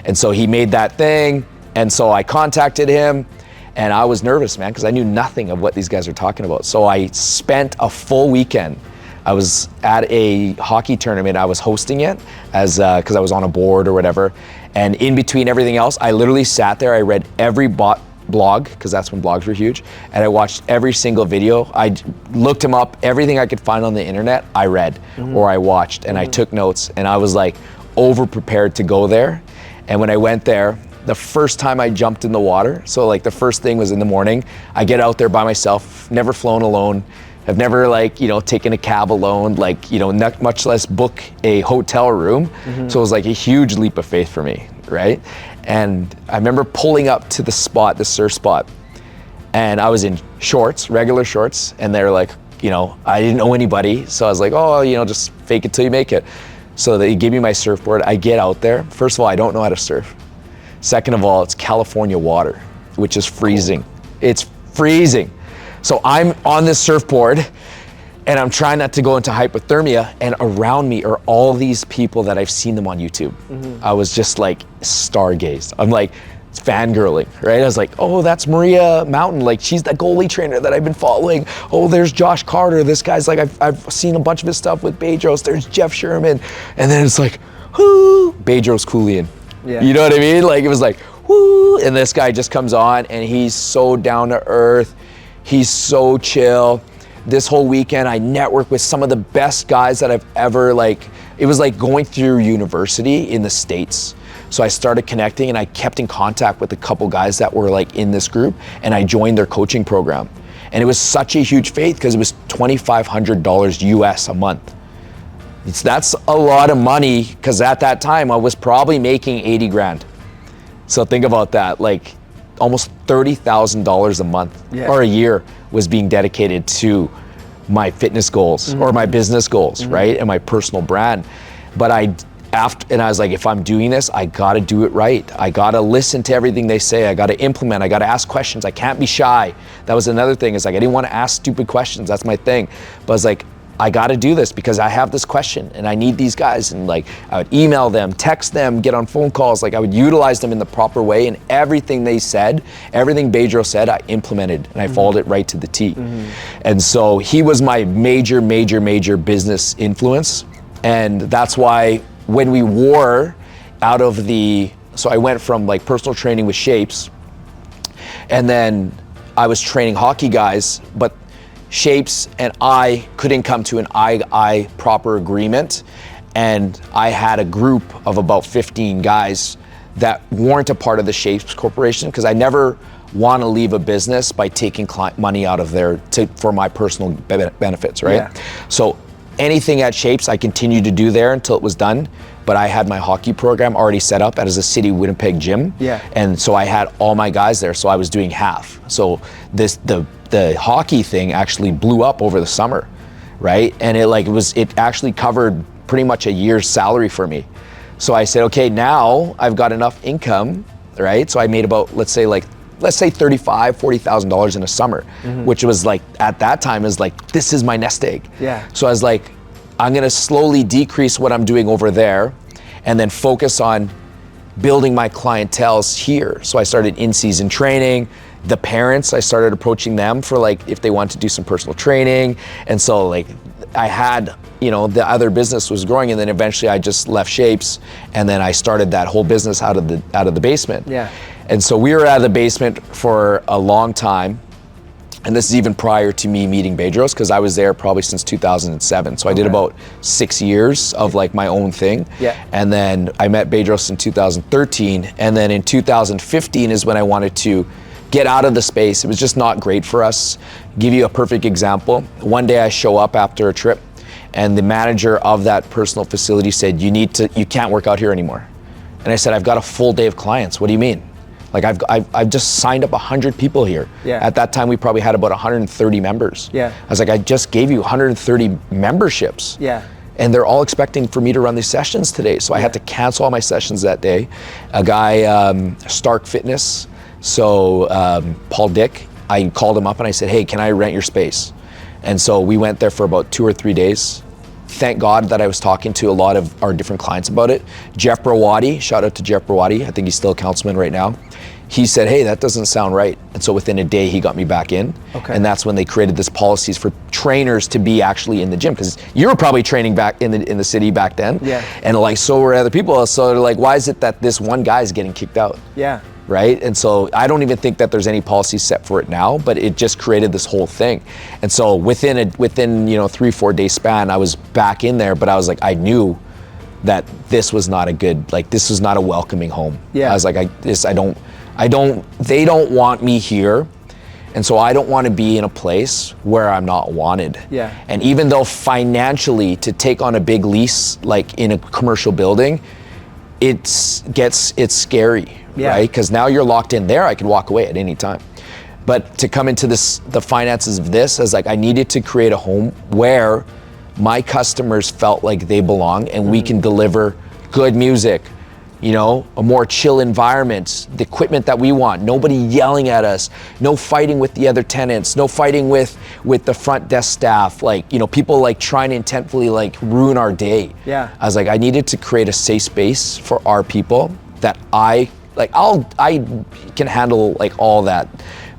And so he made that thing, and so I contacted him, and I was nervous, man, because I knew nothing of what these guys are talking about. So I spent a full weekend. I was at a hockey tournament. I was hosting it as because I was on a board or whatever. And in between everything else, I literally sat there. I read every blog, because that's when blogs were huge, and I watched every single video. I looked them up. Everything I could find on the internet, I read or I watched, and I took notes. And I was like over prepared to go there. And when I went there, the first time I jumped in the water, so like the first thing was in the morning, I get out there by myself, never flown alone. I've never like, you know, taken a cab alone, like, you know, much less book a hotel room. So it was like a huge leap of faith for me, right? And I remember pulling up to the spot, the surf spot, and I was in shorts, regular shorts, and they're like, I didn't know anybody. So I was like, oh, just fake it till you make it. So they give me my surfboard. I get out there. First of all, I don't know how to surf. Second of all, it's California water, which is freezing. It's freezing. So I'm on this surfboard and I'm trying not to go into hypothermia, and around me are all these people that I've seen them on YouTube. I was just like stargazed. I'm like fangirling, right? I was like, oh, that's Maria Mountain. Like, she's the goalie trainer that I've been following. Oh, there's Josh Carter. This guy's like, I've seen a bunch of his stuff with Bedros. There's Jeff Sherman. And then it's like, whoo, Bedros Koulian. Yeah. You know what I mean? Like, it was like, whoo, and this guy just comes on and he's so down to earth. He's so chill. This whole weekend, I networked with some of the best guys that I've ever, it was like going through university in the States. So I started connecting and I kept in contact with a couple guys that were in this group, and I joined their coaching program. And it was such a huge faith because it was $2,500 US a month. That's a lot of money, because at that time I was probably making 80 grand. So think about that, almost $30,000 a month or a year was being dedicated to my fitness goals or my business goals, right? And my personal brand. But I was like, if I'm doing this, I gotta do it right. I gotta listen to everything they say. I gotta implement, I gotta ask questions. I can't be shy. That was another thing, is I didn't wanna ask stupid questions. That's my thing. But I was like, I gotta do this because I have this question and I need these guys. And I would email them, text them, get on phone calls. I would utilize them in the proper way, and everything they said, everything Bedros said, I implemented and I followed it right to the T. And so he was my major, major, major business influence. And that's why when we wore out of so I went from personal training with Shapes, and then I was training hockey guys, but Shapes and I couldn't come to an eye proper agreement, and I had a group of about 15 guys that weren't a part of the Shapes Corporation, because I never want to leave a business by taking client money out of there for my personal benefits, right? Yeah. So anything at Shapes I continued to do there until it was done, but I had my hockey program already set up as a city Winnipeg gym. Yeah. And so I had all my guys there, so I was doing half. So the hockey thing actually blew up over the summer, right? And it actually covered pretty much a year's salary for me. So I said, okay, now I've got enough income, right? So I made about, let's say $35,000, $40,000 in a summer, which was at that time is this is my nest egg. Yeah. So I was like, I'm gonna slowly decrease what I'm doing over there and then focus on building my clientele here. So I started in-season training. The parents, I started approaching them for if they want to do some personal training. And so I had, the other business was growing, and then eventually I just left Shapes, and then I started that whole business out of the basement. Yeah. And so we were out of the basement for a long time. And this is even prior to me meeting Bedros, because I was there probably since 2007. So I did about 6 years of my own thing. Yeah. And then I met Bedros in 2013. And then in 2015 is when I wanted to get out of the space. It was just not great for us. Give you a perfect example. One day I show up after a trip, and the manager of that personal facility said, you can't work out here anymore. And I said, I've got a full day of clients. What do you mean? I've just signed up 100 people here. Yeah. At that time, we probably had about 130 members. Yeah. I was like, I just gave you 130 memberships. Yeah. And they're all expecting for me to run these sessions today. So I had to cancel all my sessions that day. A guy, Stark Fitness, so Paul Dick, I called him up and I said, hey, can I rent your space? And so we went there for about 2 or 3 days. Thank God that I was talking to a lot of our different clients about it. Jeff Brawadi, shout out to Jeff Brawadi, I think he's still a councilman right now. He said, hey, that doesn't sound right. And so within a day, he got me back in. Okay. And that's when they created this policies for trainers to be actually in the gym. Because you were probably training back in the city back then. Yeah. And so were other people. So they're like, why is it that this one guy is getting kicked out? Yeah. Right? And so I don't even think that there's any policy set for it now, but it just created this whole thing. And so within 3-4 day span, I was back in there, but I was like, I knew that this was not a good, this was not a welcoming home. Yeah. I was like, they don't want me here. And so I don't want to be in a place where I'm not wanted. Yeah. And even though financially to take on a big lease, in a commercial building, it's scary, yeah. Right? Because now you're locked in there, I can walk away at any time. But to come into the finances of this, is like I needed to create a home where my customers felt like they belong, and we can deliver good music, you know, a more chill environment, the equipment that we want, nobody yelling at us, no fighting with the other tenants, no fighting with the front desk staff, like, you know, people like trying to intentfully like ruin our day. Yeah. I was like, I needed to create a safe space for our people that I can handle like all that.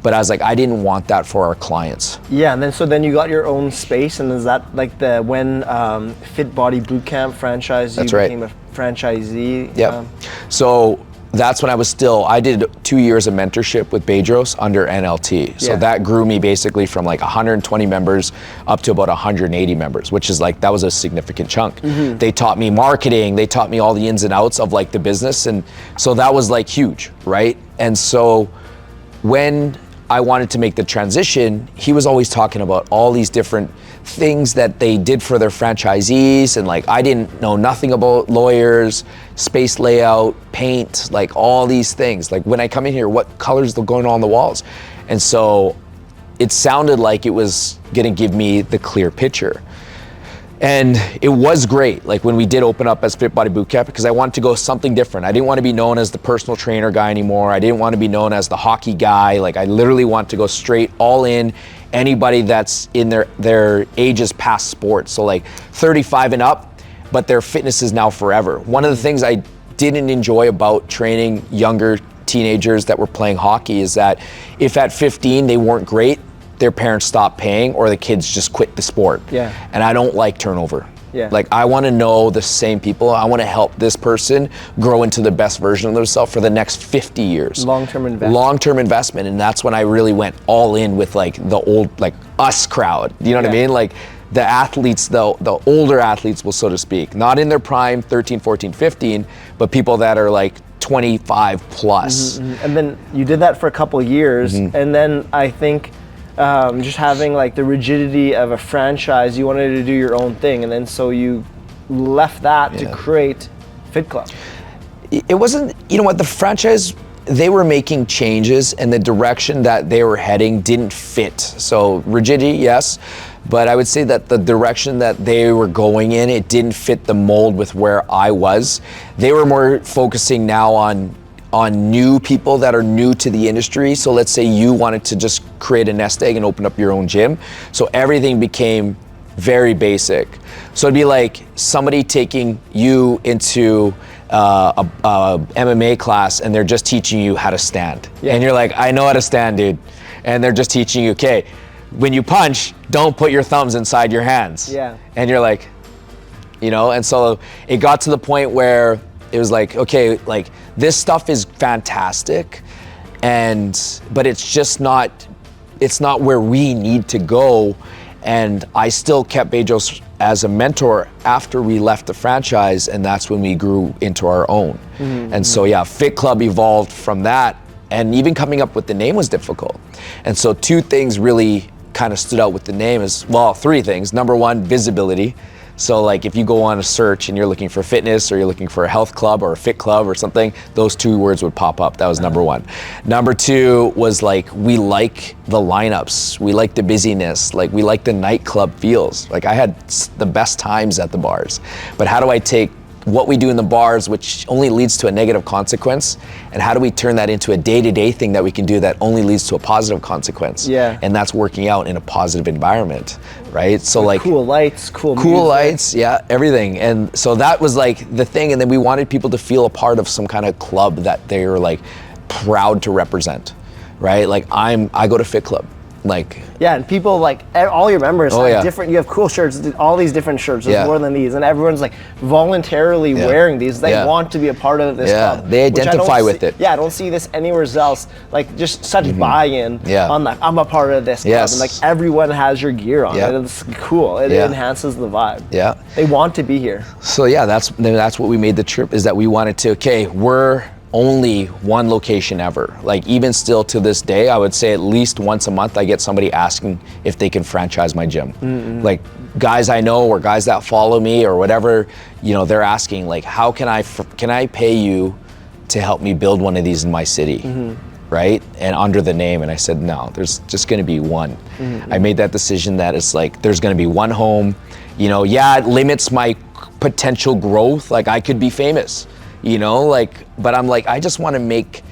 But I was like, I didn't want that for our clients. Yeah, and then you got your own space, and is that like when Fit Body Bootcamp franchise, you became a franchisee? Yep. So that's when I did 2 years of mentorship with Bedros under NLT. So that grew me basically from like 120 members up to about 180 members, which is like, that was a significant chunk. They taught me marketing, they taught me all the ins and outs of like the business. And so that was like huge, right? And so when I wanted to make the transition, he was always talking about all these different things that they did for their franchisees, and like I didn't know nothing about lawyers, space layout, paint, like all these things. Like when I come in here, what colors are going on the walls? And so it sounded like it was gonna give me the clear picture. And it was great, like when we did open up as Fit Body Bootcamp, because I wanted to go something different. I didn't want to be known as the personal trainer guy anymore. I didn't want to be known as the hockey guy. Like I literally want to go straight all in. Anybody that's in their ages past sports, so like 35 and up, but their fitness is now forever. One of the things I didn't enjoy about training younger teenagers that were playing hockey is that if at 15 they weren't great, their parents stopped paying or the kids just quit the sport. Yeah. And I don't like turnover. Yeah. Like I want to know the same people. I want to help this person grow into the best version of themselves for the next 50 years. Long-term investment. Long-term investment. And that's when I really went all in with like the old, like us crowd. You know what I mean? Like the athletes, the older athletes, will so to speak, not in their prime, 13, 14, 15, but people that are like 25 plus. And then you did that for a couple of years. And then I think just having like the rigidity of a franchise, you wanted to do your own thing, and then so you left that to create Fit Club. It wasn't, you know what, the franchise, they were making changes and the direction that they were heading didn't fit. So rigidity, yes, but I would say that the direction that they were going in, it didn't fit the mold with where I was. They were more focusing now on new people that are new to the industry. So let's say you wanted to just create a nest egg and open up your own gym. So everything became very basic. So it'd be like somebody taking you into a MMA class and they're just teaching you how to stand. Yeah. And you're like, I know how to stand, dude. And they're just teaching you, okay, when you punch, don't put your thumbs inside your hands. Yeah. And you're like, you know, and so it got to the point where it was like, okay, like this stuff is fantastic, but it's just it's not where we need to go. And I still kept Bedros as a mentor after we left the franchise, and that's when we grew into our own. And so yeah, Fit Club evolved from that, and even coming up with the name was difficult. And so two things really kind of stood out with the name three things. Number one, visibility. So like if you go on a search and you're looking for fitness or you're looking for a health club or a fit club or something, those two words would pop up. That was number one. Number two was like, we like the lineups. We like the busyness. Like we like the nightclub feels. Like I had the best times at the bars. But how do I take what we do in the bars, which only leads to a negative consequence, and how do we turn that into a day-to-day thing that we can do that only leads to a positive consequence? Yeah. And that's working out in a positive environment, right? So like cool lights, cool music. Lights, yeah, everything. And so that was like the thing. And then we wanted people to feel a part of some kind of club that they were like proud to represent, right? Like I go to Fit Club. Like yeah, and people like all your members have different. You have cool shirts, all these different shirts. There's more than these, and everyone's like voluntarily wearing these. They want to be a part of this club. They identify with it. Yeah, I don't see this anywhere else. Like just such buy-in on like I'm a part of this club, and like everyone has your gear on. And it's cool. It enhances the vibe. Yeah, they want to be here. So yeah, that's what we made the trip, is that we wanted to. We're only one location ever. Like even still to this day, I would say at least once a month I get somebody asking if they can franchise my gym. Like guys I know or guys that follow me or whatever, you know, they're asking like, how can I pay you to help me build one of these in my city? right? And under the name. And I said, no, there's just gonna be one. I made that decision that it's like, there's gonna be one home. You know, yeah, it limits my potential growth. Like I could be famous, you know, like, but I'm like, I just wanna make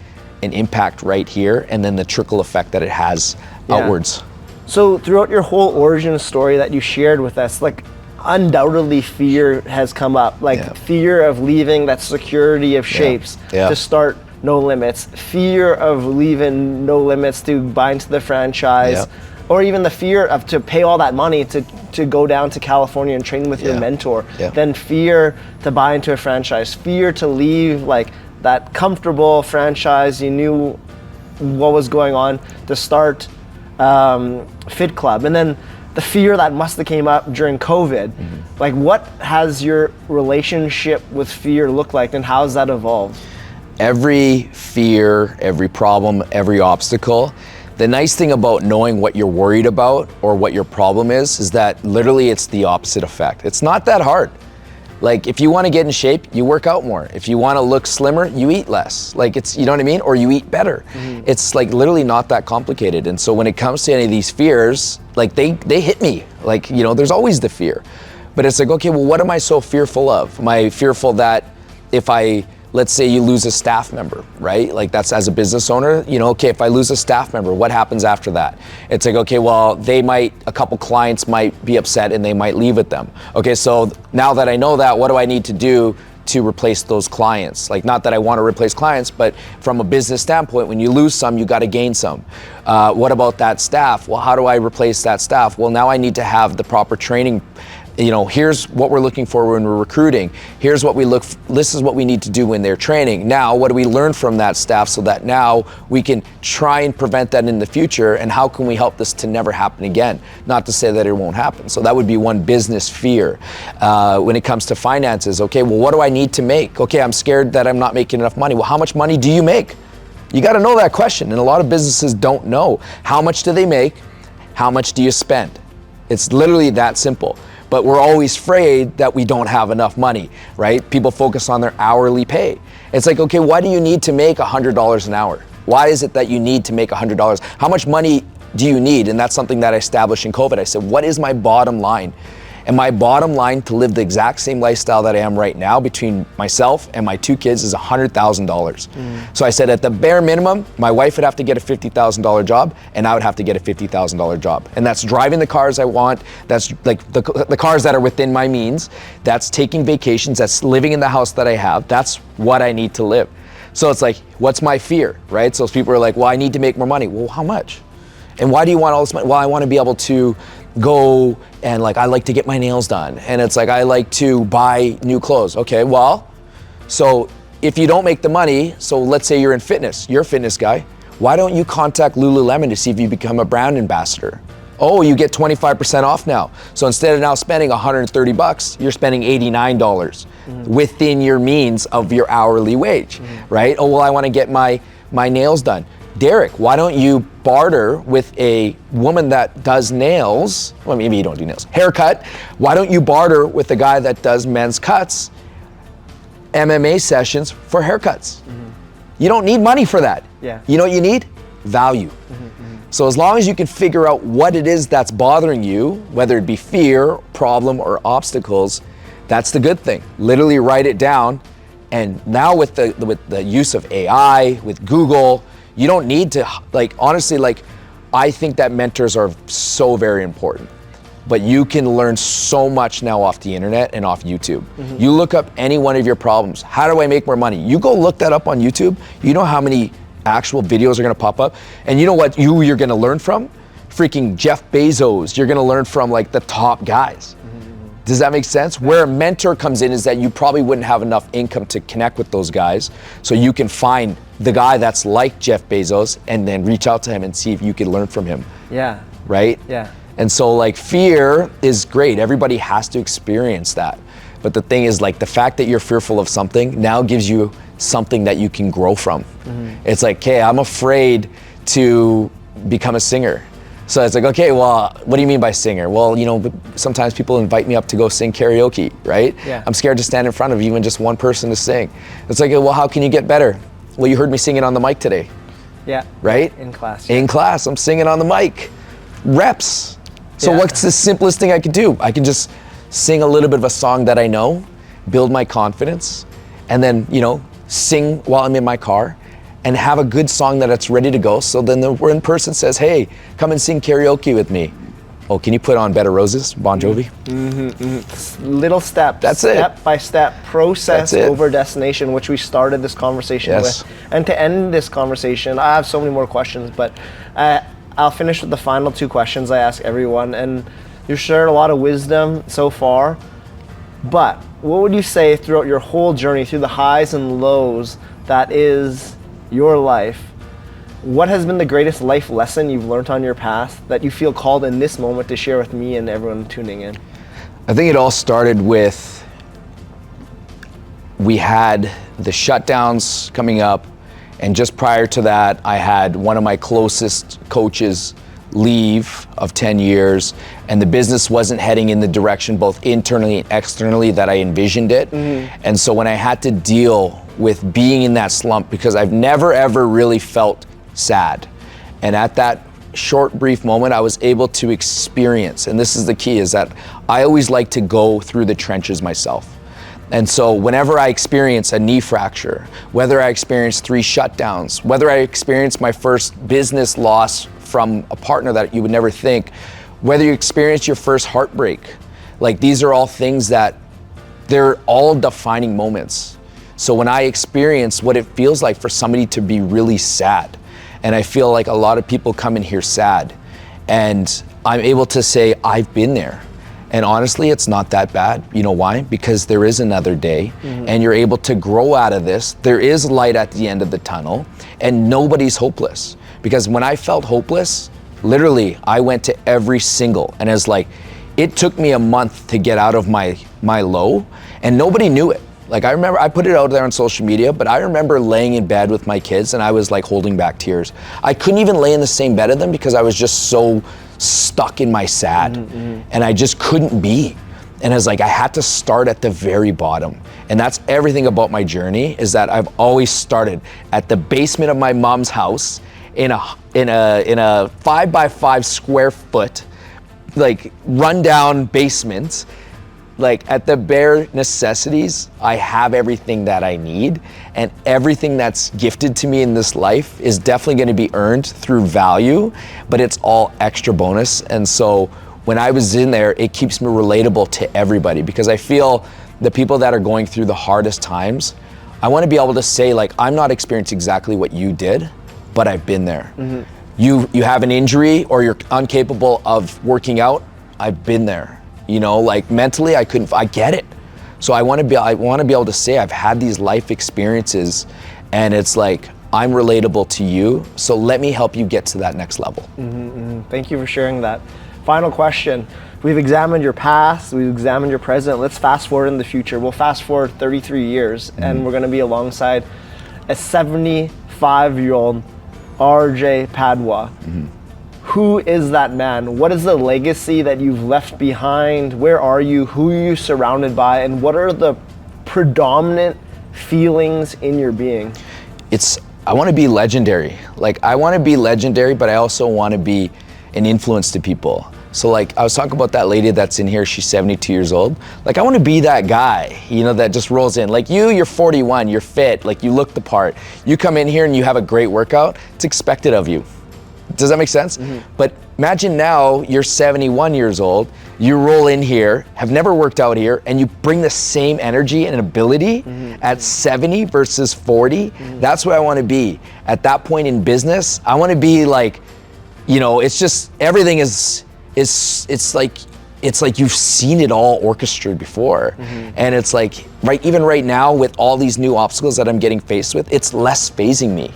an impact right here, and then the trickle effect that it has outwards. So throughout your whole origin story that you shared with us, like undoubtedly fear has come up, like fear of leaving that security of Shapes to start No Limits, fear of leaving No Limits to buy into the franchise, or even the fear of to pay all that money to go down to California and train with your mentor, then fear to buy into a franchise, fear to leave like that comfortable franchise, you knew what was going on, to start Fit Club, and then the fear that must have came up during COVID. Like what has your relationship with fear looked like, and how's that evolved? Every fear, every problem, every obstacle, the nice thing about knowing what you're worried about or what your problem is that literally it's the opposite effect. It's not that hard. Like if you want to get in shape, you work out more. If you want to look slimmer, you eat less. Like it's, you know what I mean? Or you eat better. It's like literally not that complicated. And so when it comes to any of these fears, like they hit me. Like, you know, there's always the fear. But it's like, okay, well, what am I so fearful of? Am I fearful that if let's say you lose a staff member, right? Like that's as a business owner, you know, okay, if I lose a staff member, what happens after that? It's like, okay, well, a couple clients might be upset and they might leave with them. Okay, so now that I know that, what do I need to do to replace those clients? Like, not that I want to replace clients, but from a business standpoint, when you lose some, you got to gain some. What about that staff? Well, how do I replace that staff? Well, now I need to have the proper training. You know, here's what we're looking for when we're recruiting. This is what we need to do when they're training. Now, what do we learn from that staff so that now we can try and prevent that in the future, and how can we help this to never happen again? Not to say that it won't happen. So that would be one business fear. When it comes to finances, okay, well, what do I need to make? Okay, I'm scared that I'm not making enough money. Well, how much money do you make? You got to know that question. And a lot of businesses don't know. How much do they make? How much do you spend? It's literally that simple. But we're always afraid that we don't have enough money, right? People focus on their hourly pay. It's like, okay, why do you need to make $100 an hour? Why is it that you need to make $100? How much money do you need? And that's something that I established in COVID. I said, what is my bottom line? And my bottom line to live the exact same lifestyle that I am right now between myself and my two kids is $100,000. So I said at the bare minimum, my wife would have to get a $50,000 job and I would have to get a $50,000 job. And that's driving the cars I want. That's like the cars that are within my means. That's taking vacations. That's living in the house that I have. That's what I need to live. So it's like, what's my fear, right? So people are like, well, I need to make more money. Well, how much? And why do you want all this money? Well, I want to be able to go and like, I like to get my nails done. And it's like, I like to buy new clothes. Okay, well, so if you don't make the money, so let's say you're in fitness, you're a fitness guy, why don't you contact Lululemon to see if you become a brand ambassador? Oh, you get 25% off now. So instead of now spending $130, you're spending $89 within your means of your hourly wage, right? Oh, well, I want to get my nails done. Derek, why don't you barter with a woman that does nails? Well, maybe you don't do nails. Haircut. Why don't you barter with a guy that does men's cuts, MMA sessions for haircuts? You don't need money for that. Yeah. You know what you need? Value. So as long as you can figure out what it is that's bothering you, whether it be fear, problem, or obstacles, that's the good thing. Literally write it down. And now with the use of AI, with Google, you don't need to, like, honestly, like, I think that mentors are so very important. But you can learn so much now off the internet and off YouTube. You look up any one of your problems. How do I make more money? You go look that up on YouTube. You know how many actual videos are gonna pop up? And you know what you're gonna learn from? Freaking Jeff Bezos. You're gonna learn from like the top guys. Does that make sense? Where a mentor comes in is that you probably wouldn't have enough income to connect with those guys. So you can find the guy that's like Jeff Bezos and then reach out to him and see if you can learn from him. Yeah. Right? Yeah. And so like fear is great. Everybody has to experience that. But the thing is, like, the fact that you're fearful of something now gives you something that you can grow from. It's like, okay, I'm afraid to become a singer. So it's like, okay, well, what do you mean by singer? Well, you know, sometimes people invite me up to go sing karaoke, right? Yeah. I'm scared to stand in front of even just one person to sing. It's like, well, how can you get better? Well, you heard me sing it on the mic today. Yeah. Right? In class. In class, I'm singing on the mic. Reps. So what's the simplest thing I could do? I can just sing a little bit of a song that I know, build my confidence, and then, sing while I'm in my car and have a good song that it's ready to go. So then the one person says, hey, come and sing karaoke with me. Oh, can you put on Bed of Roses, Bon Jovi? Little steps. That's it. Step by step process over destination, which we started this conversation with. And to end this conversation, I have so many more questions, but I'll finish with the final two questions I ask everyone. And you've shared a lot of wisdom so far, but what would you say throughout your whole journey, through the highs and lows that is your life? What has been the greatest life lesson you've learned on your path that you feel called in this moment to share with me and everyone tuning in? I think it all started with, we had the shutdowns coming up, and just prior to that, I had one of my closest coaches leave of 10 years, and the business wasn't heading in the direction, both internally and externally, that I envisioned it. And so when I had to deal with being in that slump, because I've never ever really felt sad, and at that short brief moment I was able to experience, and this is the key, is that I always like to go through the trenches myself. And so whenever I experience a knee fracture, whether I experience 3 shutdowns, whether I experience my first business loss from a partner that you would never think, whether you experience your first heartbreak, like, these are all things that they're all defining moments. So when I experience what it feels like for somebody to be really sad, and I feel like a lot of people come in here sad, and I'm able to say, I've been there. And honestly, it's not that bad. You know why? Because there is another day, and you're able to grow out of this. There is light at the end of the tunnel, and nobody's hopeless. Because when I felt hopeless, literally, I went to every single, and it's like, it took me a month to get out of my low, and nobody knew it. Like, I remember, I put it out there on social media, but I remember laying in bed with my kids, and I was like holding back tears. I couldn't even lay in the same bed as them because I was just so stuck in my sad, and I just couldn't be. And I was like, I had to start at the very bottom. And that's everything about my journey, is that I've always started at the basement of my mom's house in a 5x5 square foot, like, rundown basement. Like, at the bare necessities, I have everything that I need, and everything that's gifted to me in this life is definitely going to be earned through value, but it's all extra bonus. And so when I was in there, it keeps me relatable to everybody, because I feel the people that are going through the hardest times, I want to be able to say, like, I'm not experiencing exactly what you did, but I've been there. You have an injury, or you're incapable of working out, I've been there. Like, mentally, I get it. So I want to be able to say I've had these life experiences, and it's like, I'm relatable to you, so let me help you get to that next level. Thank you for sharing that. Final question. We've examined your past, we've examined your present. Let's fast forward in the future. We'll fast forward 33 years, and we're going to be alongside a 75-year-old RJ Padua. Who is that man? What is the legacy that you've left behind? Where are you? Who are you surrounded by? And what are the predominant feelings in your being? I want to be legendary. Like, I want to be legendary, but I also want to be an influence to people. So, like, I was talking about that lady that's in here, she's 72 years old. Like, I want to be that guy, that just rolls in. Like, you're 41, you're fit, like, you look the part. You come in here and you have a great workout, it's expected of you. Does that make sense? But imagine now you're 71 years old, you roll in here, have never worked out here, and you bring the same energy and ability at 70 versus 40. That's where I want to be. At that point in business, I want to be like, it's just, everything it's like you've seen it all orchestrated before. And it's like, even right now, with all these new obstacles that I'm getting faced with, it's less phasing me.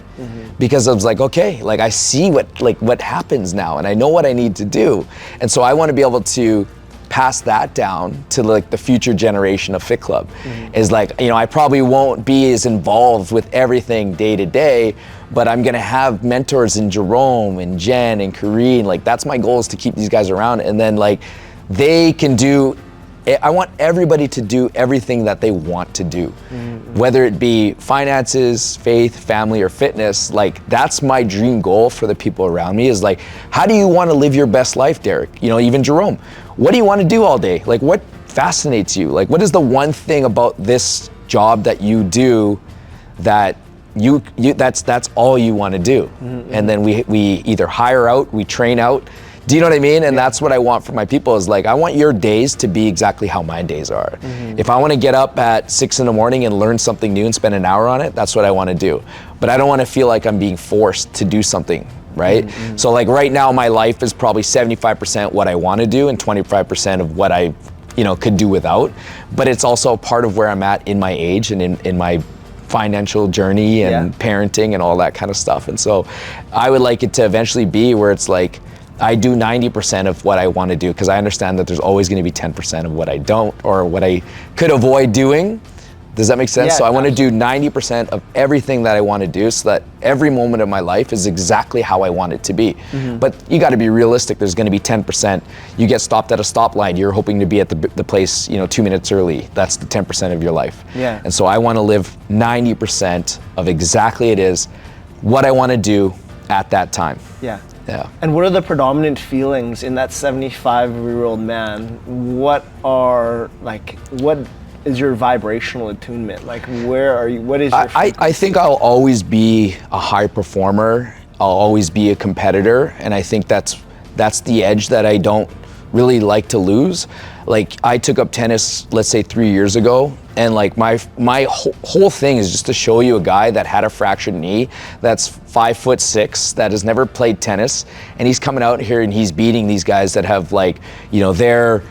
Because I was like, okay, like, I see what happens now, and I know what I need to do. And so I want to be able to pass that down to, like, the future generation of Fit Club. Is like, I probably won't be as involved with everything day to day, but I'm gonna have mentors in Jerome and Jen and Kareen. Like, that's my goal, is to keep these guys around, and then, like, they can do I want everybody to do everything that they want to do, whether it be finances, faith, family, or fitness. Like, that's my dream goal for the people around me, is like, how do you want to live your best life, Derek? You know, even Jerome, what do you want to do all day? Like, what fascinates you? Like, what is the one thing about this job that you do that that's all you want to do? And then we either hire out, we train out. Do you know what I mean? And that's what I want for my people, is like, I want your days to be exactly how my days are. If I want to get up at 6 a.m. and learn something new and spend an hour on it, that's what I want to do. But I don't want to feel like I'm being forced to do something, right? So like right now, my life is probably 75% what I want to do and 25% of what I, could do without. But it's also part of where I'm at in my age and in my financial journey and parenting and all that kind of stuff. And so I would like it to eventually be where it's like, I do 90% of what I want to do, because I understand that there's always going to be 10% of what I don't, or what I could avoid doing. Does that make sense? So I want to do 90% of everything that I want to do, so that every moment of my life is exactly how I want it to be. But you got to be realistic. There's going to be 10%. You get stopped at a stoplight, you're hoping to be at the place 2 minutes early. That's the 10% of your life. And so I want to live 90% of exactly it is what I want to do at that time. Yeah. And what are the predominant feelings in that 75-year-old man? What is your vibrational attunement? Like, where are you? What is your I think I'll always be a high performer. I'll always be a competitor. And I think that's the edge that I don't really like to lose. Like, I took up tennis, let's say 3 years ago, and like my whole thing is just to show you a guy that had a fractured knee, that's 5'6", that has never played tennis, and he's coming out here and he's beating these guys that have they're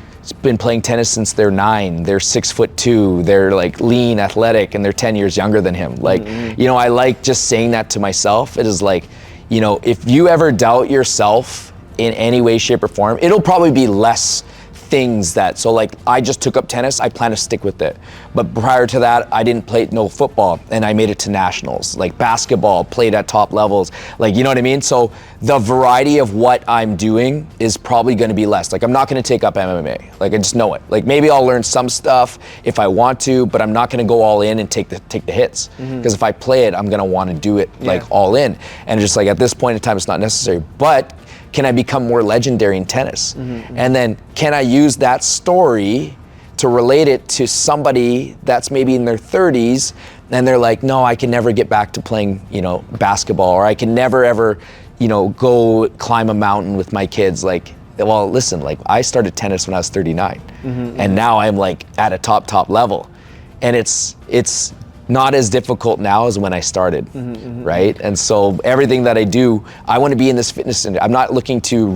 been playing tennis since they're 9, they're 6'2", they're like lean, athletic, and they're 10 years younger than him. Like, I like just saying that to myself. It is like, if you ever doubt yourself in any way, shape, or form, it'll probably be less things so like, I just took up tennis, I plan to stick with it. But prior to that, I didn't play no football, and I made it to nationals. Like basketball, played at top levels. Like, you know what I mean? So the variety of what I'm doing is probably gonna be less. Like, I'm not gonna take up MMA. Like, I just know it. Like, maybe I'll learn some stuff if I want to, but I'm not gonna go all in and take the hits. Because if I play it, I'm gonna wanna do it like all in. And just like at this point in time, it's not necessary. But can I become more legendary in tennis? And then can I use that story to relate it to somebody that's maybe in their 30s and they're like, no, I can never get back to playing, basketball, or I can never ever, go climb a mountain with my kids. Like, well, listen, like, I started tennis when I was 39 and now I'm like at a top level. And it's not as difficult now as when I started, right? And so everything that I do, I want to be in this fitness industry. I'm not looking to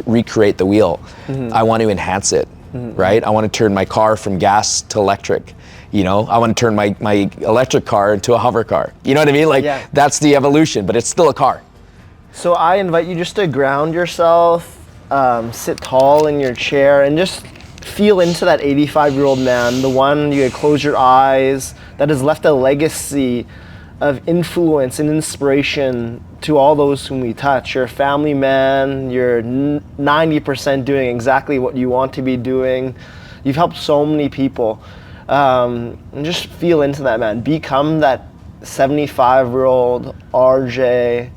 recreate the wheel. I want to enhance it, right? I want to turn my car from gas to electric. I want to turn my electric car into a hover car. You know what I mean? Like, that's the evolution, but it's still a car. So I invite you just to ground yourself, sit tall in your chair, and just feel into that 85-year-old man, the one you could close your eyes, that has left a legacy of influence and inspiration to all those whom we touch. You're a family man, you're 90% doing exactly what you want to be doing. You've helped so many people. And just feel into that man. Become that 75-year-old RJ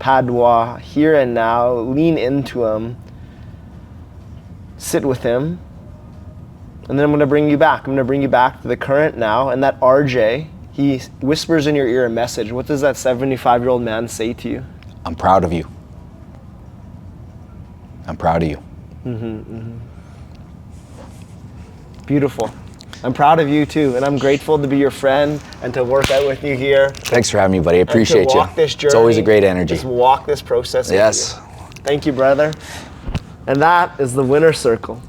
Padua, here and now. Lean into him. Sit with him. And then I'm going to bring you back. I'm going to bring you back to the current now. And that RJ, he whispers in your ear a message. What does that 75-year-old man say to you? I'm proud of you. I'm proud of you. Beautiful. I'm proud of you too. And I'm grateful to be your friend and to work out with you here. Thanks for having me, buddy. I appreciate you. This journey, it's always a great energy. Just walk this process with you. Thank you, brother. And that is the winner circle.